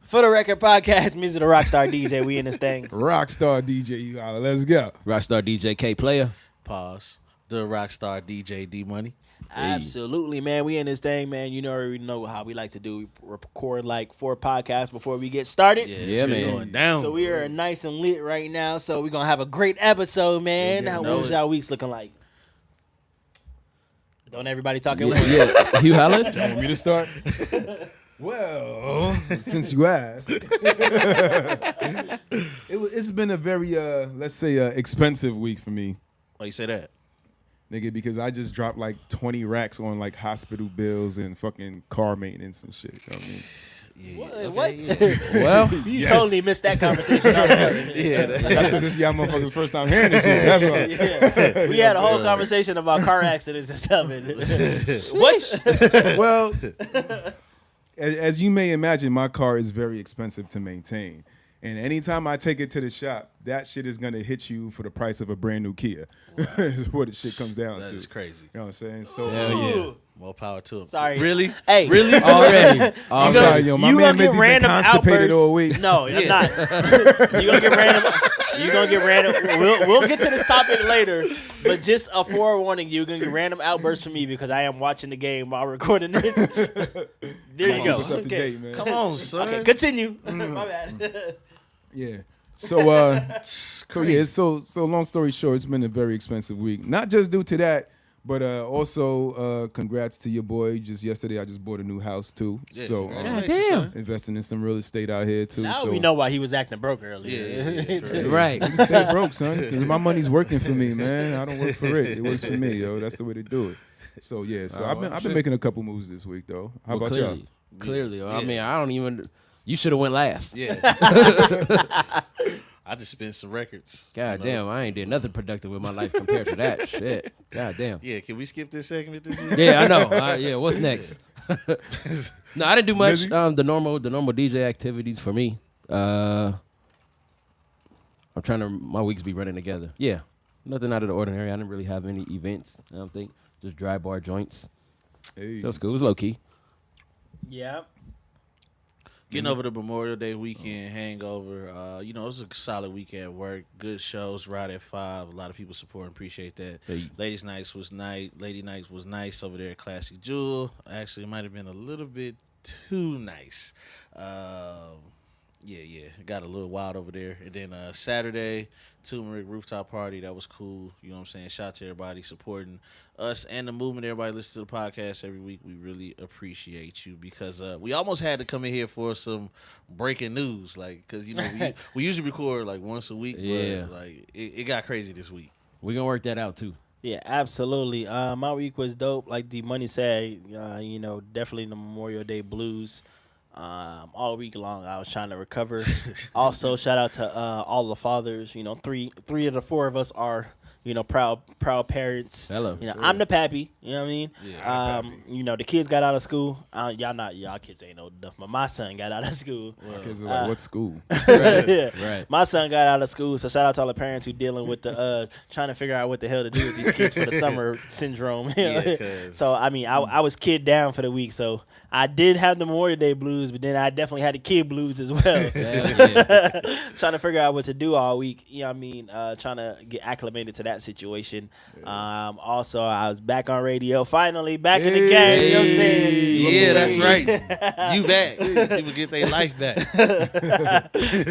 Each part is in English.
For the Record Podcast, music the Rockstar DJ. We in this thing. Rockstar DJ, you holla. Let's go. Rockstar DJ K Player. Pause. The Rockstar DJ D Money. Absolutely, man. We in this thing, man. You already know how we like to do. We record like 4 podcasts before we get started. Yeah, man. Going down. So we are nice and lit right now. So we're gonna have a great episode, man. How was y'all weeks looking like? Don't everybody talk at once? Yeah. You holla? You want me to start? Well, since you asked, it's been a very, let's say, expensive week for me. Why you say that? Nigga, because I just dropped like 20 racks on like hospital bills and fucking car maintenance and shit. You know what I mean? Yeah. What? Yeah. Well, You totally missed that conversation. Yeah. That's because this is y'all motherfuckers' first time hearing this shit. That's why. Yeah. We had a whole conversation about car accidents and stuff. What? Well, as you may imagine, my car is very expensive to maintain. And anytime I take it to the shop, that shit is going to hit you for the price of a brand new Kia. Is what the shit comes down to. That is crazy. You know what I'm saying? So, hell yeah. More power to him. Sorry. Really? Hey. Really? Already. I'm sorry, yo. My you man gonna get Mizzy been random constipated outbursts. all week. No, I'm not. You gonna get random. You gonna get random. We'll get to this topic later, but just a forewarning: you're gonna get random outbursts from me because I am watching the game while recording this. There you go. What's up to Okay. date, man? Come on, son. Okay, continue. My bad. Yeah. So so long story short, it's been a very expensive week. Not just due to that, but also congrats to your boy. Just yesterday, I just bought a new house too. Yeah, So congratulations, son. investing in some real estate out here too. Now so we know why he was acting broke earlier. Yeah, for real. Right. you stay broke, son. 'Cause my money's working for me, man. I don't work for it. It works for me, yo. That's the way to do it. So yeah. So I've been making a couple moves this week though. How about y'all? Clearly. I mean, I don't even. You should have went last. Yeah. I just spent some records. God damn, I ain't did nothing productive with my life compared to that. Shit. God damn. Yeah, can we skip this segment this week? Yeah, I know. Yeah, what's next? No, I didn't do much. Mizzy? The normal DJ activities for me. I'm trying to my weeks be running together. Yeah, nothing out of the ordinary. I didn't really have any events. I don't think just dry bar joints. Hey. So it was cool. It was low key. Yeah. Getting over the Memorial Day weekend hangover. It was a solid weekend at work. Good shows right at 5. A lot of people support and appreciate that. Hey. Lady nights was nice over there at Classic Jewel. Actually, it might have been a little bit too nice. Yeah. Got a little wild over there. And then Saturday, Turmeric rooftop party. That was cool. You know what I'm saying? Shout out to everybody supporting us and the movement. Everybody listen to the podcast every week. We really appreciate you because we almost had to come in here for some breaking news. Because, we usually record like once a week. Yeah. But it got crazy this week. We're going to work that out too. Yeah, absolutely. My week was dope. Like D Money said, definitely the Memorial Day blues. All week long, I was trying to recover. Also, shout out to all the fathers. 3 of the 4 of us are, proud parents. Hello. I'm the pappy. You know what I mean? Yeah, the kids got out of school. Y'all kids ain't old enough, but my son got out of school. My kids are like, what school? Yeah. Right. My son got out of school, so shout out to all the parents who dealing with the trying to figure out what the hell to do with these kids for the summer syndrome. So I was kid down for the week, so I did have the Memorial Day blues, but then I definitely had the kid blues as well. Yeah. Trying to figure out what to do all week. Trying to get acclimated to that situation. Also, I was back on radio, finally back in the game. You know what I'm saying? Yeah, that's right. You back. People get their life back.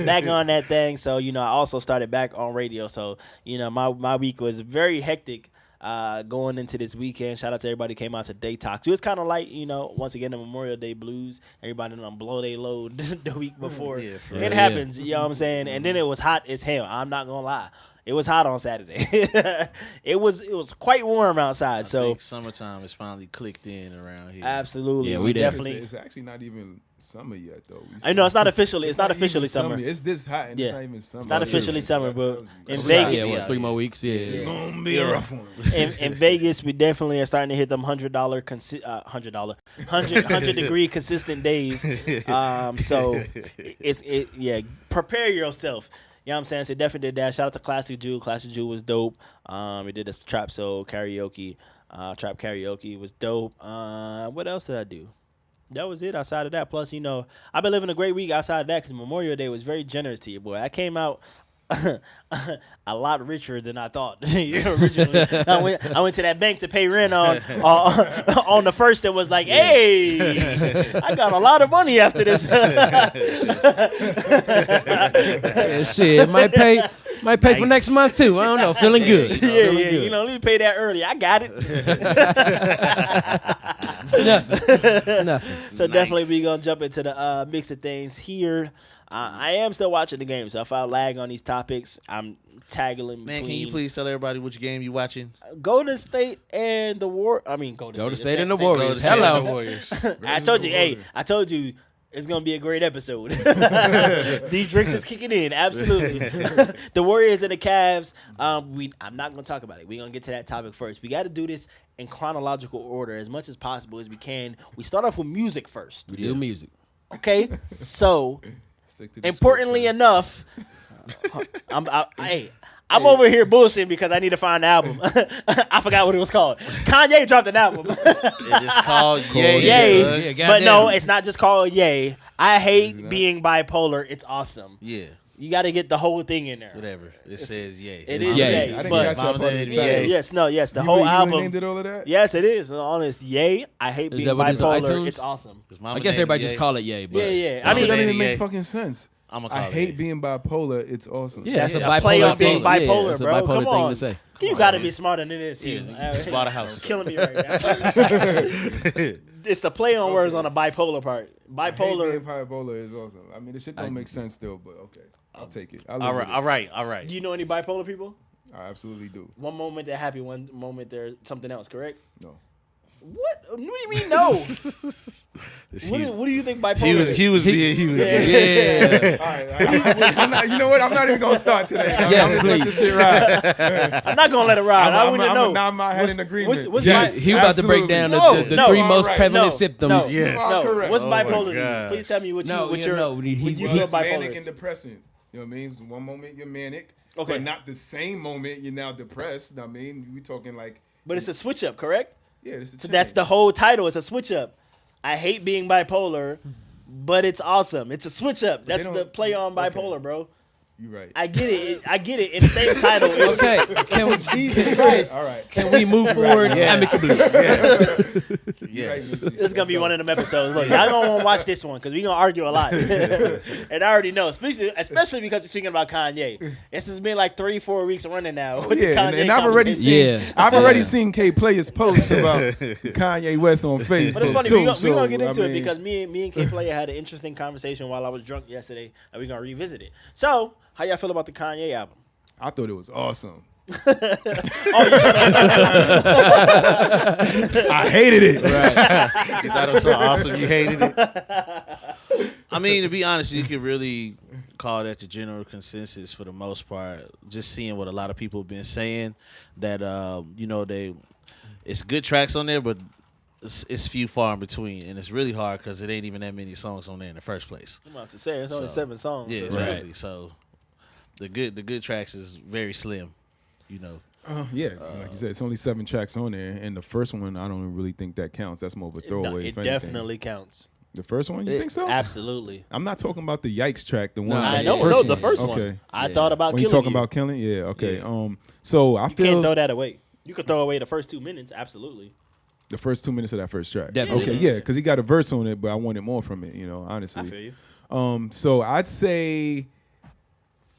Back on that thing. So, I also started back on radio. So, my week was very hectic going into this weekend. Shout out to everybody who came out to Daytox. It was kind of like, once again, the Memorial Day blues. Everybody done blow their load the week before. Yeah, it happens, you know what I'm saying? And then it was hot as hell. I'm not going to lie. It was hot on Saturday. It was quite warm outside. I think summertime has finally clicked in around here. Absolutely. Yeah, we did. definitely. It's actually not even summer yet, though. I know it's not officially. It's not even officially summer. It's this hot and Yeah. it's not even summer. It's not officially summer, but in Yeah, Vegas, 3 more weeks? Yeah. It's gonna be a rough one. in Vegas, we definitely are starting to hit them $100 degree consistent days. So prepare yourself. You know what I'm saying? So definitely did that. Shout out to Classic Jew. Classic Jew was dope. We did this trap soul karaoke. Trap karaoke was dope. What else did I do? That was it. Outside of that, plus I've been living a great week. Outside of that, because Memorial Day was very generous to you, boy. I came out a lot richer than I thought. Originally, I went to that bank to pay rent on the first. And was like, hey, I got a lot of money after this. Yeah, shit, might pay for next month too. I don't know. Feeling good. Feeling good. Let me pay that early. I got it. Nothing. So definitely we gonna jump into the mix of things here. I am still watching the game, so if I lag on these topics, I'm tagging between. Man, can you please tell everybody which game you watching? Golden State and the Golden State and the Warriors. Hello. I told you, I told you it's gonna be a great episode. These drinks is kicking in, absolutely. The Warriors and the Cavs. I'm not gonna talk about it. We're gonna get to that topic first. We got to do this in chronological order as much as possible as we can. We start off with music first. We do music. Okay, so. Importantly enough, I'm over here bullshitting because I need to find the album. I forgot what it was called. Kanye dropped an album. It is called Yay. Yay. But no, it's not just called Yay. I hate being bipolar. It's awesome. Yeah. You got to get the whole thing in there. Whatever. It says Yay. It is Yay. Yay. I didn't But catch that part of the title. yes. The You whole really album. named it all of that? Yes, it is. Honest, Yay. I hate being that what it is on bipolar. iTunes? It's awesome. I guess everybody just call it Yay. But Yeah. I mean, that Yay. doesn't even make fucking sense. I hate being bipolar. It's awesome. Yeah, That's a a bipolar play on being thing. bipolar, Yeah, it's a bro. bipolar Come thing on. to say. You got to be smarter than this. Yeah, Here. just bought a house. Killing me right now. It's the play on words on the bipolar part. I hate Bipolar. being bipolar is awesome. I mean, the shit don't make sense still, but okay. I'll take it. I'll All live right, with all right. Do you know any bipolar people? it. I absolutely do. One moment they're happy, one moment they're something else, correct? No. What do you mean no? What do you think bipolar is? He was being. Yeah. All right. I'm not, you know what? I'm not even going to start today. I'm Yes, just let please. this shit ride. I'm not gonna let it ride. I want to know. Now my head in agreement. what's Yes, He was about to break down the absolutely. No, three no, most alright, prevalent no, symptoms. No, Yes. no. Correct. What's Oh my bipolar? To you? God. Please tell me what No, you you know, what he- you Well, feel it's bipolar manic is. and depressing. You know what I mean? One moment you're manic, Okay. but not the same moment you're now depressed. I mean, we talking like, But it's a switch up, correct? yeah, this is So that's the whole title. It's a switch up. I hate being bipolar, but it's awesome. It's a switch up. That's they the don't- play on okay. bipolar, bro. You're right. I get it. In the same title. It's- Okay, can we? Jesus Christ! All right. Can we move forward amicably? Yes. This is gonna be one of them episodes. Look, y'all gonna want to watch this one because we gonna argue a lot, and I already know, especially because you're speaking about Kanye. This has been like 3-4 weeks running now. With the Yeah, Kanye and I've already conversation. seen. Yeah. I've already seen K Players post about Kanye West on Facebook. But it's funny. too, We're gonna so, get into I it mean, because me and K Player had an interesting conversation while I was drunk yesterday, and we're gonna revisit it. So, how y'all feel about the Kanye album? I thought it was awesome. I hated it. You thought it was so awesome. You hated it. I mean, to be honest, you could really call that the general consensus for the most part. Just seeing what a lot of people have been saying, that it's good tracks on there, but it's few far in between, and it's really hard because it ain't even that many songs on there in the first place. I'm about to say it's only So, 7 songs. Yeah, so- exactly. So the good tracks is very slim. Yeah, like you said, it's only 7 tracks on there, and the first one I don't really think that counts. That's more of a No, throwaway. it if anything. definitely counts. The first one, you think so? Absolutely. I'm not talking about the Yikes track. The one. Nah, I yeah. know. the The first first one. one. Okay. I Yeah. thought about When you killing talking about killing, yeah, okay. Yeah. So I You can't feel throw that away. You could throw away the first 2 minutes. Absolutely. the first 2 minutes of that first track. Definitely. Okay, yeah, because he got a verse on it, but I wanted more from it. Honestly. I feel you. So I'd say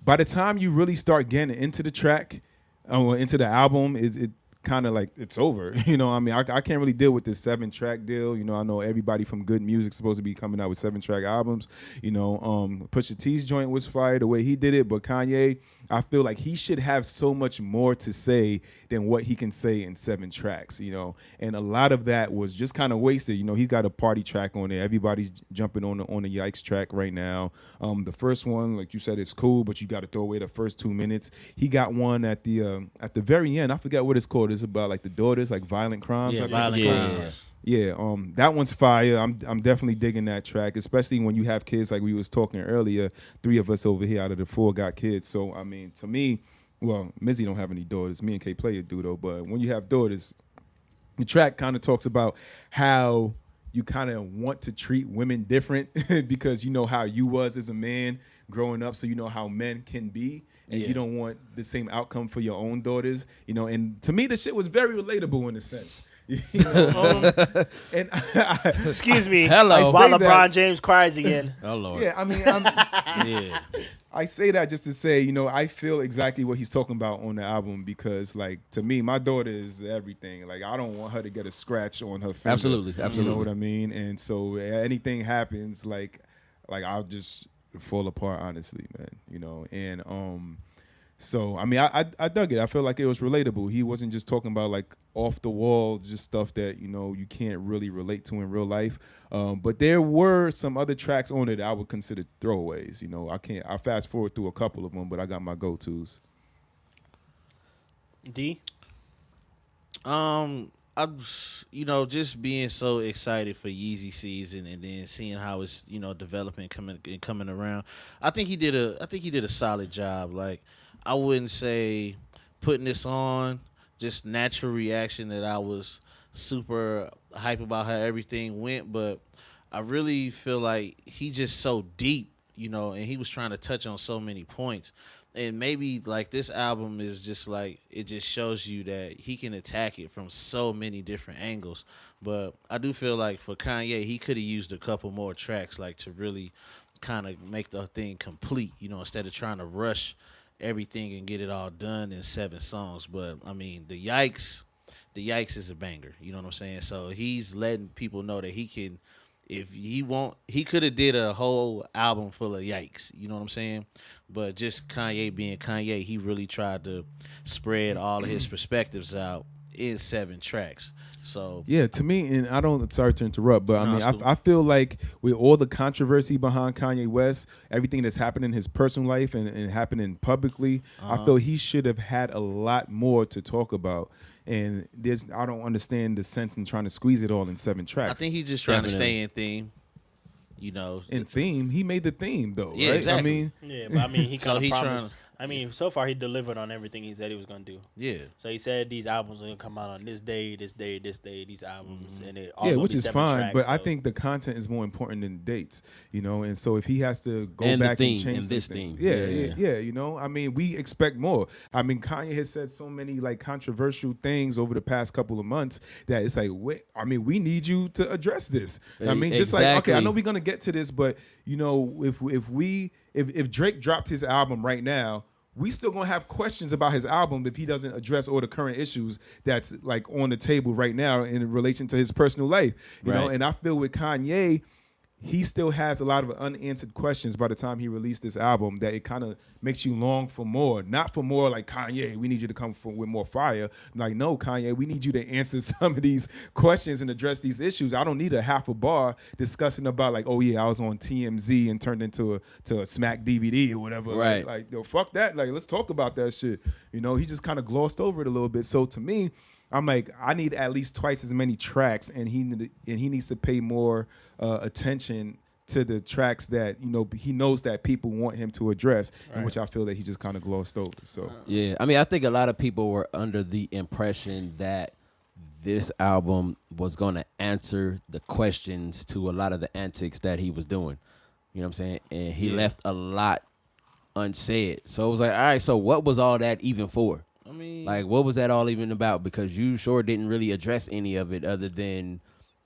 by the time you really start getting into the track, into the album, it kind of like it's over. I mean, I can't really deal with this 7-track deal. I know everybody from Good Music supposed to be coming out with 7-track albums. Pusha T's joint was fire the way he did it, but Kanye, I feel like he should have so much more to say than what he can say in 7 tracks, and a lot of that was just kind of wasted. He's got a party track on there. Everybody's jumping on the Yikes track right now. The first one, like you said, it's cool, but you got to throw away the first 2 minutes. He got one at the very end. I forgot what it's called. It's about like the daughters, like violent crimes. I think Violent it's called. Crimes. Yeah, that one's fire. I'm definitely digging that track, especially when you have kids like we was talking earlier. 3 of us over here out of the 4 got kids. So, I mean, to me, well, Mizzy don't have any daughters. Me and K Player do, though. But when you have daughters, the track kind of talks about how, you kind of want to treat women different because you know how you was as a man growing up, so you know how men can be, and you don't want the same outcome for your own daughters, you know. And to me, the shit was very relatable in a sense. You know? And Excuse me. Hello. While I say LeBron that- James cries again. Oh Lord. yeah, I mean, Yeah. I say that just to say, you know, I feel exactly what he's talking about on the album because, like, to me, my daughter is everything. Like, I don't want her to get a scratch on her finger. Absolutely. You know what I mean? And so anything happens, like I'll just fall apart, honestly, man. You know, and so I mean, I dug it. I feel like it was relatable. He wasn't just talking about like off the wall, just stuff that, you know, you can't really relate to in real life. But there were some other tracks on it that I would consider throwaways. You know, I fast forward through a couple of them, but I got my go-tos. D. I'm, you know, just being so excited for Yeezy season and then seeing how it's, you know, developing, coming around. I think he did a solid job. Like, I wouldn't say putting this on, just natural reaction that I was super hype about how everything went, but I really feel like he just so deep, you know, and he was trying to touch on so many points. And maybe like this album is just like, it just shows you that he can attack it from so many different angles. But I do feel like for Kanye, he could have used a couple more tracks like to really kind of make the thing complete, you know, instead of trying to rush everything and get it all done in 7 songs. But I mean, the yikes is a banger, you know what I'm saying? So he's letting people know that he can, if he could have did a whole album full of yikes, you know what I'm saying? But just Kanye being Kanye, he really tried to spread all of his perspectives out in 7 tracks. So Yeah, to me, and sorry to interrupt, but I No, mean, it's cool. I feel like with all the controversy behind Kanye West, everything that's happened in his personal life and happening publicly, I feel he should have had a lot more to talk about. And I don't understand the sense in trying to squeeze it all in 7 tracks. I think he's just trying Definitely. to stay in theme, you know. in theme, he made the theme though, Yeah, right? exactly. I mean, Yeah, but I mean, he So kind he of promised. trying- I mean, so far he delivered on everything he said he was gonna do. Yeah. So he said these albums are gonna come out on this day, this day, this day. These albums, and it all yeah, gonna which be is 7 fine, tracks, but I so- think the content is more important than dates, you know. And so if he has to go And the back theme, and change and some this things, theme. yeah, you know, I mean, we expect more. I mean, Kanye has said so many like controversial things over the past couple of months that it's like, wait, I mean, we need you to address this. I mean, just like, okay, I know we're gonna get to this, but you know, if Drake dropped his album right now, we still gonna have questions about his album if he doesn't address all the current issues that's like on the table right now in relation to his personal life. You know, Right. and I feel with Kanye, he still has a lot of unanswered questions by the time he released this album that it kind of makes you long for more. Not for more like, Kanye, we need you to come with more fire. Like, no, Kanye, we need you to answer some of these questions and address these issues. I don't need a half a bar discussing about like, oh yeah, I was on TMZ and turned into a Smack DVD or whatever. Right. Like, yo, fuck that. Like, let's talk about that shit. You know, he just kind of glossed over it a little bit. So to me, I'm like, I need at least twice as many tracks, and he needs to pay more attention to the tracks that, you know, he knows that people want him to address, and which I feel that he just kind of glossed over. So Yeah, I mean, I think a lot of people were under the impression that this album was going to answer the questions to a lot of the antics that he was doing. You know what I'm saying? And he left a lot unsaid. So it was like, all right, so what was all that even for? I mean, Like, what was that all even about? Because you sure didn't really address any of it other than,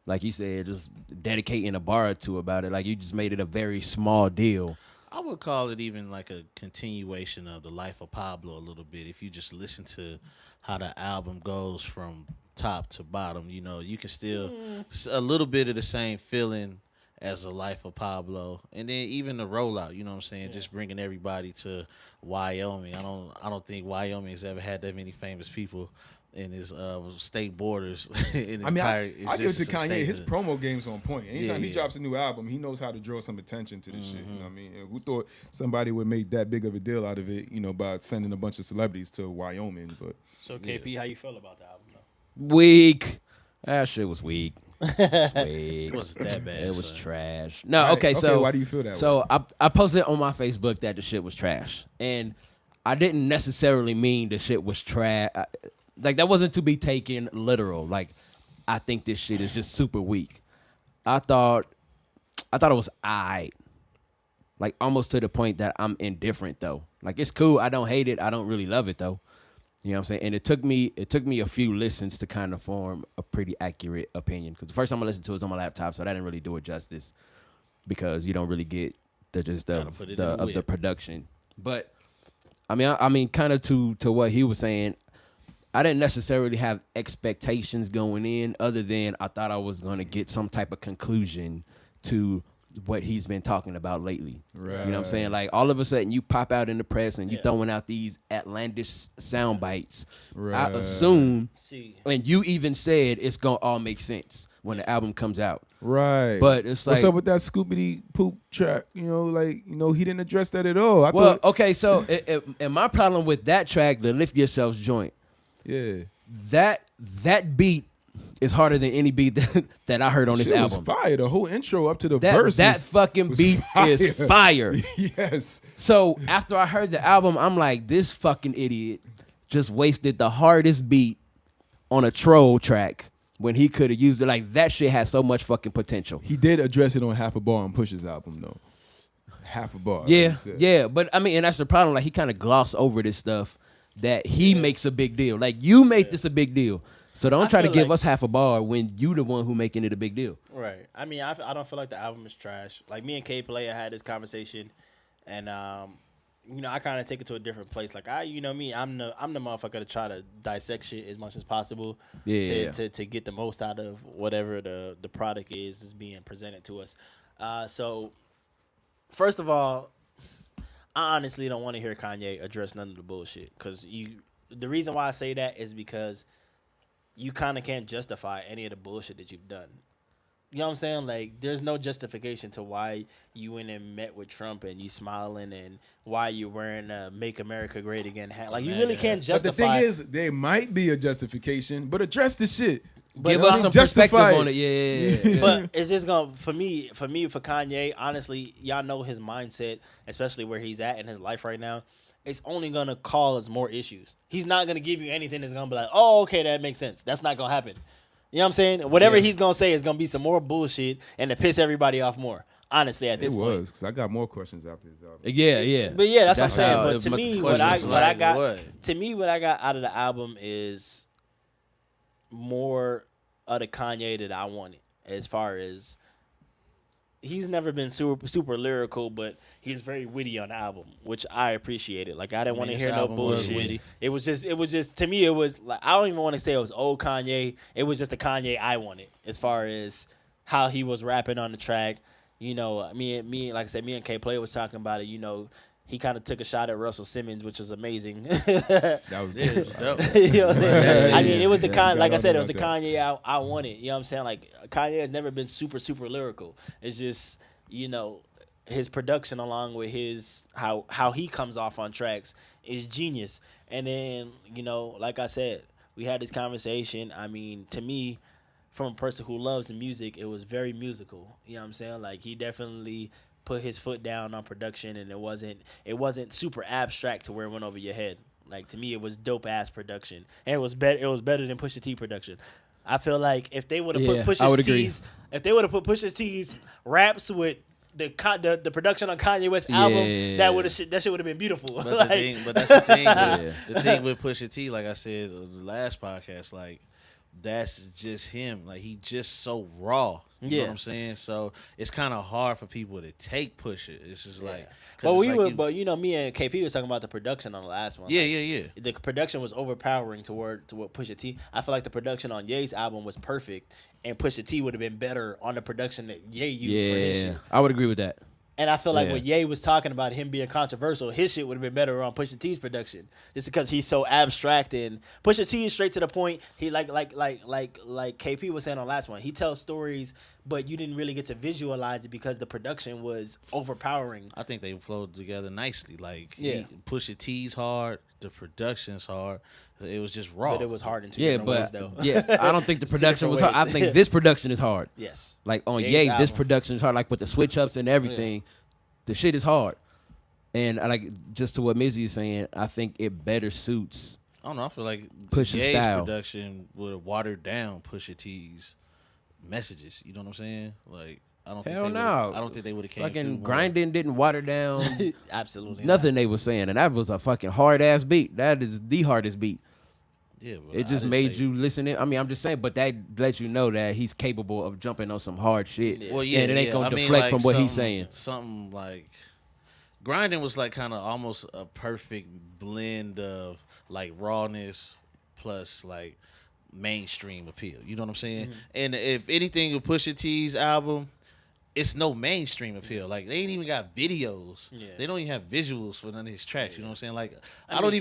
like you said, just dedicating a bar or two about it. Like, you just made it a very small deal. I would call it even like a continuation of the life of Pablo a little bit. If you just listen to how the album goes from top to bottom, you know, you can still a little bit of the same feeling as the life of Pablo, and then even the rollout. You know what I'm saying? Just bringing everybody to Wyoming. I don't think Wyoming has ever had that many famous people in his state borders. In I mean, entire I give it to existence of Kanye. His statehood. promo game's on point. Anytime he Yeah. drops a new album, he knows how to draw some attention to this shit. You know what I mean? And who thought somebody would make that big of a deal out of it, you know, by sending a bunch of celebrities to Wyoming? But So KP, how you feel about the album? Though? Weak. That shit was weak. It was weak. It wasn't that bad. It was son. trash. No, Why- okay, so why do you feel that way? So I posted on my Facebook that the shit was trash, and I didn't necessarily mean the shit was trash. Like, that wasn't to be taken literal. Like, I think this shit is just super weak. I thought it was aight. Like almost to the point that I'm indifferent though. Like it's cool. I don't hate it. I don't really love it though. You know what I'm saying? And it took me a few listens to kind of form a pretty accurate opinion. Because the first time I listened to it was on my laptop, so that didn't really do it justice. Because you don't really get the gist of the production. But I mean, kind of to what he was saying, I didn't necessarily have expectations going in, other than I thought I was gonna get some type of conclusion to what he's been talking about lately. Right. You know what I'm saying? Like all of a sudden you pop out in the press and you throwing out these outlandish sound bites. Right. I assume, and you even said it's gonna all make sense when the album comes out. Right. But it's like, what's up with that Scoopity Poop track? You know, like, you know, he didn't address that at all. Okay, so and my problem with that track, the Lift Yourselves joint. Yeah. That beat is harder than any beat that I heard on this album. Was fire. The whole intro up to the verse. That fucking beat is fire. Yes. So after I heard the album, I'm like, this fucking idiot just wasted the hardest beat on a troll track when he could have used it. Like that shit has so much fucking potential. He did address it on Half a Bar on Push's album though. Half a bar. Yeah. But I mean, and that's the problem. Like he kind of glossed over this stuff that he makes a big deal. Like you make this a big deal. So don't try to give us half a bar when you the one who making it a big deal. Right. I mean, I don't feel like the album is trash. Like me and K Player had this conversation, and you know, I kind of take it to a different place. Like you know me, I'm the motherfucker to try to dissect shit as much as possible. To get the most out of whatever the product is that's being presented to us. So first of all, I honestly don't want to hear Kanye address none of the bullshit. Because the reason why I say that is because you kind of can't justify any of the bullshit that you've done. You know what I'm saying? Like, there's no justification to why you went and met with Trump and you smiling and why you wearing a Make America Great Again hat. Like, you really can't justify. But the thing is, there might be a justification, but address the shit. Give us some perspective on it. Yeah. But it's just going to, for Kanye, honestly, y'all know his mindset, especially where he's at in his life right now. It's only going to cause more issues. He's not going to give you anything that's going to be like, oh, okay, that makes sense. That's not going to happen. You know what I'm saying? Whatever he's going to say is going to be some more bullshit and to piss everybody off more, honestly, at this point. It was, because I got more questions after this album. Yeah. But yeah, that's what I'm saying. But to me, what I got out of the album is more of the Kanye that I wanted, as far as he's never been super lyrical, but he's very witty on the album, which I appreciated. Like I didn't want to hear no bullshit. It was just to me, it was like, I don't even want to say it was old Kanye. It was just the Kanye I wanted, as far as how he was rapping on the track. You know, me like I said, me and K Play was talking about it. You know, he kind of took a shot at Russell Simmons, which was amazing. That was dope. You know what I'm saying? I mean, it was the like I said, it was the Kanye I wanted. You know what I'm saying? Like Kanye has never been super lyrical. It's just, you know, his production along with his how he comes off on tracks is genius. And then, you know, like I said, we had this conversation. I mean, to me, from a person who loves music, it was very musical. You know what I'm saying? Like he definitely put his foot down on production, and it wasn't super abstract to where it went over your head. Like to me, it was dope ass production, and it was better than Pusha T production. I feel like if they would have put Pusha T's raps with the production on Kanye West's album, that shit would have been beautiful. But that's the thing. The thing with Pusha T, like I said the last podcast, like that's just him. Like he just so raw. You know what I'm saying? So it's kind of hard for people to take Pusha. It's just like, but you know, me and KP was talking about the production on the last one. Yeah. The production was overpowering to what Pusha T. I feel like the production on Ye's album was perfect, and Pusha T would have been better on the production that Ye used for his shit. I would agree with that. And I feel like when Ye was talking about him being controversial, his shit would have been better on Pusha T's production, just because he's so abstract. And Pusha T is straight to the point. He like KP was saying on last one. He tells stories, but you didn't really get to visualize it because the production was overpowering. I think they flowed together nicely. Like Pusha T's hard, the production's hard. It was just raw. But it was hard in two different ways, though. I don't think the production was hard. I think this production is hard. Yes. Like on Ye, this production is hard. Like with the switch ups and everything, the shit is hard. And I like, just to what Mizzy is saying, I think it better suits. I don't know. I feel like Pusha's Ye's style. production would have watered down Pusha T's messages. You know what I'm saying? Like I don't Hell think they no. I don't think they would have came through Fucking more. grinding didn't water down Absolutely nothing they was saying, and that was a fucking hard ass beat. That is the hardest beat. Yeah, but It I just didn't made say- you listen. I'm just saying, but that lets you know that he's capable of jumping on some hard shit. Well, yeah, and it ain't gonna I mean, deflect like, from what he's something- saying. Something like grinding was like kind of almost a perfect blend of like rawness plus like mainstream appeal. You know what I'm saying? Mm-hmm. And if anything with Pusha T's album, it's no mainstream appeal. Like they ain't even got videos. Yeah. They don't even have visuals for none of his tracks. You know what I'm saying? Like I mean- don't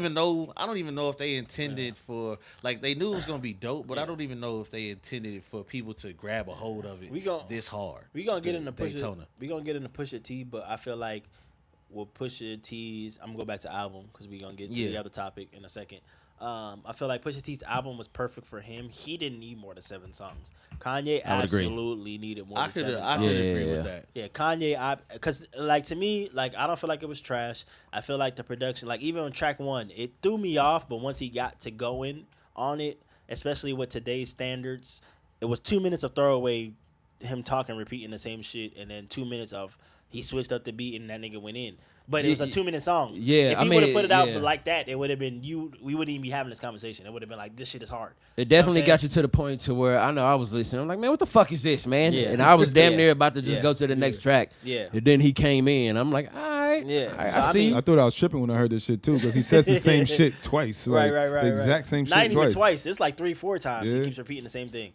even know if they intended for like they knew it was gonna be dope, but I Yeah. don't even know if they intended it for people to grab a hold of it We gon- this hard. We gonna get The into Pusha. Daytona. We gonna get into Pusha T, but I feel like with Pusha T's, I'm gonna go back to album because we gonna get to the Yeah. other topic in a second. I feel like Pusha T's album was perfect for him. He didn't need more than 7 songs. Kanye I would agree. absolutely needed more I than could 7 I songs. could Yeah, agree yeah, with yeah. that. Yeah, Kanye, because like to me, like I don't feel like it was trash. I feel like the production, like even on track 1, it threw me off. But once he got to going on it, especially with today's standards, it was 2 minutes of throwaway, him talking, repeating the same shit, and then 2 minutes of he switched up the beat and that nigga went in. But it was a 2-minute song. Yeah, if I he would have mean, put it out yeah. like that, it would have been we wouldn't even be having this conversation. It would have been like, this shit is hard. It definitely saying? got you to the point to where I know I was listening. I'm like, man, what the fuck is this, man? Yeah. And I was damn Yeah. near about to just Yeah. go to the next track. Yeah. And then he came in. I'm like, all right. Yeah. I, So, I I see. mean, I thought I was tripping when I heard this shit too, because he says the same shit twice. Like, right. the exact same Not shit even twice. twice. It's like 3-4 times. He Yeah. keeps repeating the same thing.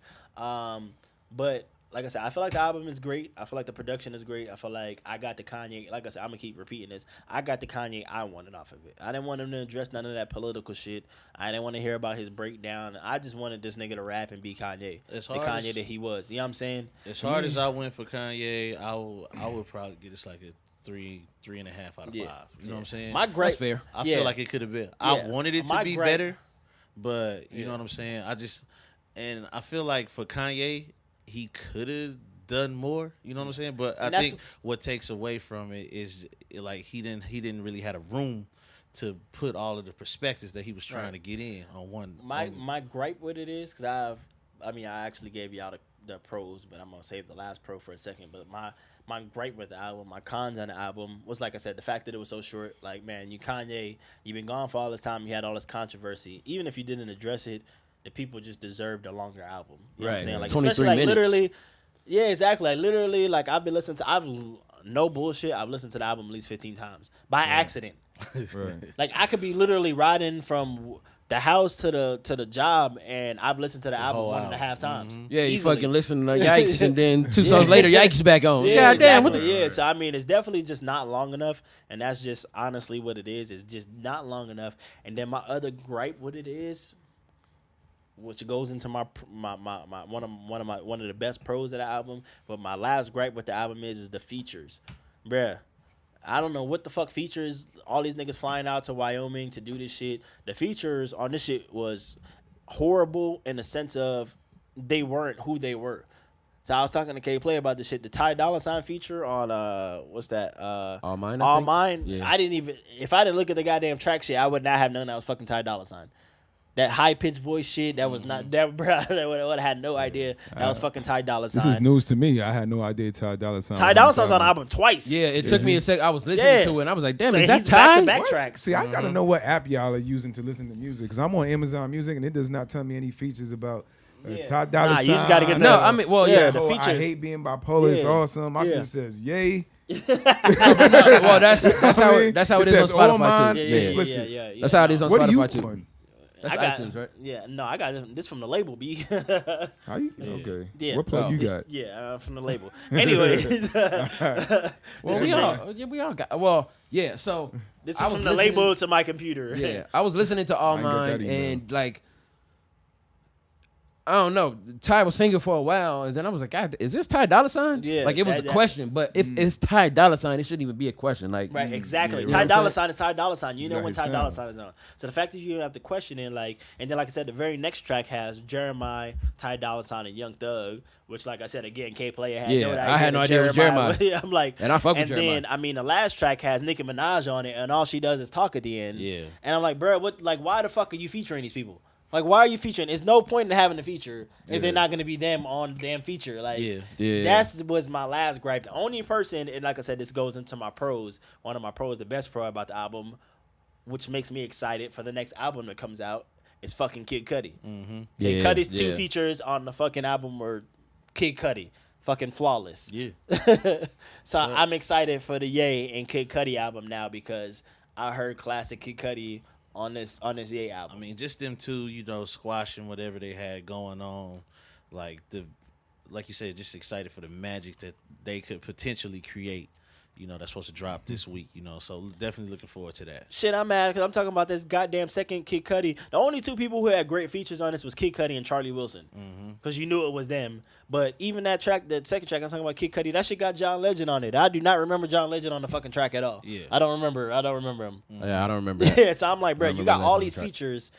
But like I said, I feel like the album is great. I feel like the production is great. I feel like I got the Kanye. Like I said, I'm gonna keep repeating this. I got the Kanye I wanted off of it. I didn't want him to address none of that political shit. I didn't want to hear about his breakdown. I just wanted this nigga to rap and be Kanye, As the hard Kanye as- that he was. You know what I'm saying? As hard as I went for Kanye, I would probably get this like a 3.5 out of 5. You know what I'm saying? My That's great. fair. I yeah. feel like it could have been. I Yeah. wanted it to My be gripe- better, but you Yeah. know what I'm saying. And I feel like for Kanye, he could have done more. You know what I'm saying. But I And that's- think what takes away from it is like he didn't really have a room to put all of the perspectives that he was trying Right. to get in on one. My gripe with it is because I actually gave y'all the pros, but I'm gonna save the last pro for a second. But my gripe with the album, my cons on the album was, like I said, the fact that it was so short. Like, man, you Kanye, you've been gone for all this time. You had all this controversy. Even if you didn't address it, the people just deserved a longer album. You know what I'm Right. saying? Like, 23 especially like minutes. literally. Yeah, exactly. Like literally, like I've been listening to. No bullshit. I've listened to the album at least 15 times by accident. Right. Like I could be literally riding from the house to the job, and I've listened to the album whole 1.5 album. times. Yeah, you Easily. fucking listen to Yikes, and then 2 songs later, Yikes back on. Yeah, God damn. exactly. What the- Yeah, so I mean, it's definitely just not long enough, and that's just honestly what it is. It's just not long enough. And then my other gripe, what it is, which goes into my one of the best pros of the album, but my last gripe with the album is the features, bruh. I don't know what the fuck features all these niggas flying out to Wyoming to do this shit. The features on this shit was horrible in the sense of they weren't who they were. So I was talking to K Play about this shit. The Ty Dolla $ign feature on what's that? All Mine, I All think? Mine. Yeah. I didn't even, if I didn't look at the goddamn track shit, I would not have known that was fucking Ty Dolla $ign. That high pitched voice shit, that was not that, bro. I would have had no idea that was fucking Ty Dolla $ign. This is news to me. I had no idea Ty Dolla $ign. Ty Dolla $ign's on the album twice. Yeah, it took me a sec. I was listening Yeah. to it, and I was like, damn, So is that he's back Ty? to back What? tracks. See, I gotta know what app y'all are using to listen to music, because I'm on Amazon Music and it does not tell me any features about Yeah. Ty Dolla Nah, $ign. you just gotta get No, I mean, well, yeah. the Oh, I features. hate being bipolar. It's Yeah. awesome. My Yeah. shit says yay. Well, that's how I mean, it is on says all Spotify mine, too. Yeah, Yeah. explicit. yeah. That's how it is on What do you Spotify too. on? That's I got, iTunes, right? Yeah, no, I got this from the label, B. How you? Okay. Yeah. What plug Oh. you got? Yeah, from the label. Anyway, Well, we all got. Well, yeah. So this is I was from the listening- label to my computer. Yeah, I was listening to All I ain't got Mine, that email. and like, I don't know. Ty was singing for a while, and then I was like, God, is this Ty Dolla $ign? Yeah, like it was that- a question, but if it's Ty Dolla $ign, it shouldn't even be a question. Like, Right, exactly. Yeah, Ty right. Dolla $ign is Ty Dolla $ign. You He's know got when his Ty Dolla sound. $ign is on. So the fact that you have to question it, like, and then like I said, the very next track has Jeremiah, Ty Dolla $ign, and Young Thug, which, like I said again, K Player had Yeah, no idea. I had no that idea it was Jeremiah. I'm like, And I fuck with and then Jeremiah. I mean, the last track has Nicki Minaj on it, and all she does is talk at the end. Yeah. And I'm like, bro, what? Like, why the fuck are you featuring these people? Like, why are you featuring? There's no point in having a feature if they're not gonna be them on the damn feature. Like, that was my last gripe. The only person, and like I said, this goes into my pros. One of my pros, the best pro about the album, which makes me excited for the next album that comes out, is fucking Kid Cudi. Mm-hmm. Kid Cudi's 2 features on the fucking album were Kid Cudi. Fucking flawless. Yeah. So I'm excited for the Ye and Kid Cudi album now because I heard classic Kid Cudi on this Ye album. I mean, just them two, squashing whatever they had going on. Like you said, just excited for the magic that they could potentially create. That's supposed to drop this week, so definitely looking forward to that. Shit, I'm mad because I'm talking about this goddamn second Kid Cudi. The only 2 people who had great features on this was Kid Cudi and Charlie Wilson. Because you knew it was them. But even that track, the second track, I'm talking about Kid Cudi, that shit got John Legend on it. I do not remember John Legend on the fucking track at all. Yeah. I don't remember him. Yeah, I don't remember that. Yeah, so I'm like, bro, you got all these Legend on the features.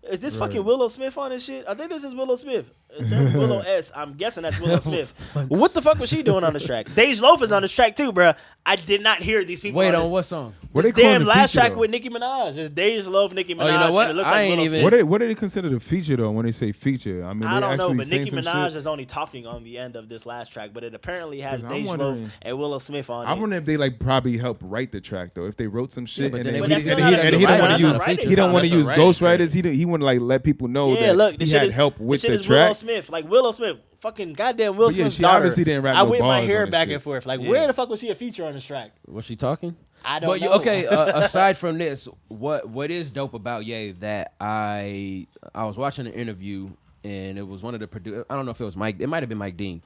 Is this fucking Willow Smith on this shit? I think this is Willow Smith. It says Willow S. I'm guessing that's Willow Smith. What the fuck was she doing on this track? Dej Loaf is on this track too, bro. I did not hear these people. Wait, on on what song? What they This calling damn the last feature, track though? with Nicki Minaj. It's Dej Loaf, Nicki Minaj. Oh, you know what? And it looks I like ain't Willow even- Smith. What do they consider the feature though? When they say feature, I mean, I they don't know, actually but saying Nicki some Minaj shit. is only talking on the end of this last track, but it apparently has 'Cause I'm Dej Loaf wondering- and Willow Smith on I it. wonder if they probably helped write the track though. If they wrote some shit but and then then they- But that's he still not a don't writer. want to That's use a writer. he don't want to That's a use writing ghostwriters. He want to let people know Yeah, that look, this he shit had is, help this with shit the is Willow track. Smith. Like Willow Smith, fucking goddamn Will But yeah, Smith's she daughter. obviously didn't rap I no whip my bars hair on this back shit. and forth. Like, Yeah. where the fuck was he a feature on this track? Was she talking? I don't But know. okay, aside from this, what is dope about Ye that I was watching an interview and it was one of the producers. I don't know if it was Mike. It might have been Mike Dean,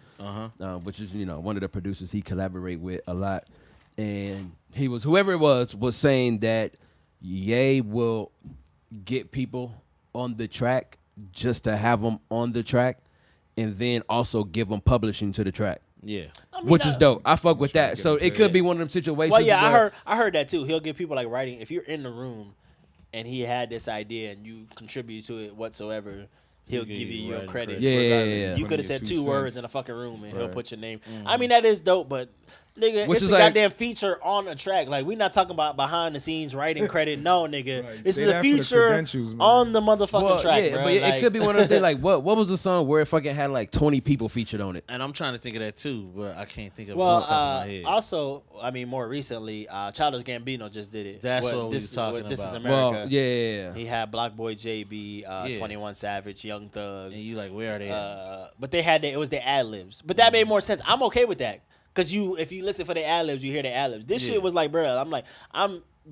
which is one of the producers he collaborate with a lot. And he was whoever it was saying that Ye will get people on the track just to have them on the track, and then also give them publishing to the track. Yeah. I mean, Which is dope. I fuck with that. So it could be one of them situations. Well, yeah, where, I heard that too. He'll get people like writing. If you're in the room and he had this idea and you contribute to it whatsoever, he'll give you your writing credit. credit. Yeah, regardless. yeah, yeah. You could have Your said 2 2 words cents. in a fucking room and he'll Right. put your name. I mean, that is dope, but nigga, Which it's is a like- goddamn feature on a track. Like, we not talking about behind the scenes writing credit. No, nigga. Right. This Say is a that for the feature credentials, man. on the motherfucking well, track, yeah, bro. but it Like- could be one of the things. Like, what was the song where it fucking had like 20 people featured on it? And I'm trying to think of that too, but I can't think of it Well, off the top of my head. also, I mean, more recently, Childish Gambino just did it. That's what we this was is talking This is about. America. Well, yeah. He had Block Boy JB, 21 Savage, Young Thug. and you like, where are they at? But they had it was the ad libs. But that made more sense. I'm okay with that. Cause if you listen for the ad libs, you hear the ad libs. This Yeah. shit was like, bro,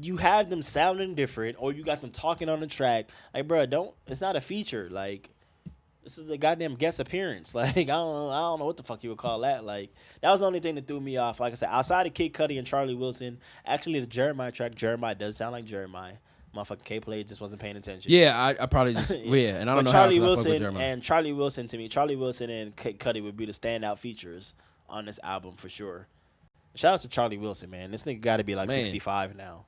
you have them sounding different, or you got them talking on the track. Like, bro, it's not a feature. Like, this is a goddamn guest appearance. Like, I don't know what the fuck you would call that. Like, that was the only thing that threw me off. Like I said, outside of Kid Cudi and Charlie Wilson, actually the Jeremiah track, Jeremiah does sound like Jeremiah. Motherfucking K Play just wasn't paying attention. Yeah, I probably just and I don't know Charlie how I fuck with Wilson Jeremiah. and Charlie Wilson to me, Charlie Wilson and Kid Cudi would be the standout features on this album for sure. Shout out to Charlie Wilson, man. This nigga got to be like Man. 65 now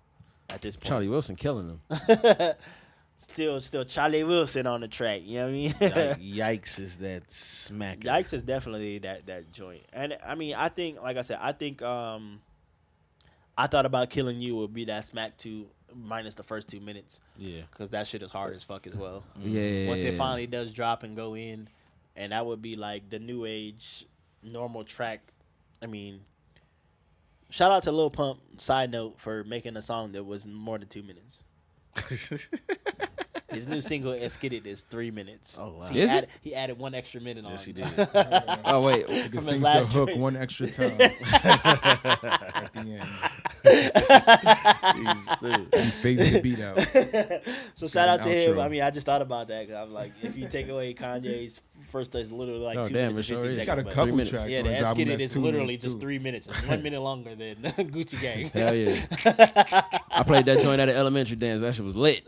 at this point. Charlie Wilson killing them. Still Charlie Wilson on the track. You know what I mean? Like, yikes is that smacker. Yikes is definitely that joint. And I mean, I think, like I said, I thought about Killing You would be that smack 2 minus the first 2 minutes. Yeah. Because that shit is hard as fuck as well. Yeah. Once it finally does drop and go in, and that would be like the new age normal track. I mean, shout out to Lil Pump, side note, for making a song that was more than 2 minutes. His new single, Escalated, is 3 minutes. Oh, wow. So Is it? he added 1 extra minute on. Yes, he it. did. Oh wait, Nigga From his sings the last hook joint. 1 extra time at the end. He's stupid. He fades the beat out. So shout out to an him. outro. I mean, I just thought about that because I'm like, if you take away Kanye's first, it's literally like Oh, 2 damn, minutes and it sure 15 is. He seconds. got a but- couple minutes. tracks Yeah, on the his album Escalated that's is 2 literally minutes just too. 3 minutes. It's 1 minute longer than Gucci Gang. hell yeah! I played that joint at an elementary dance. That shit was lit.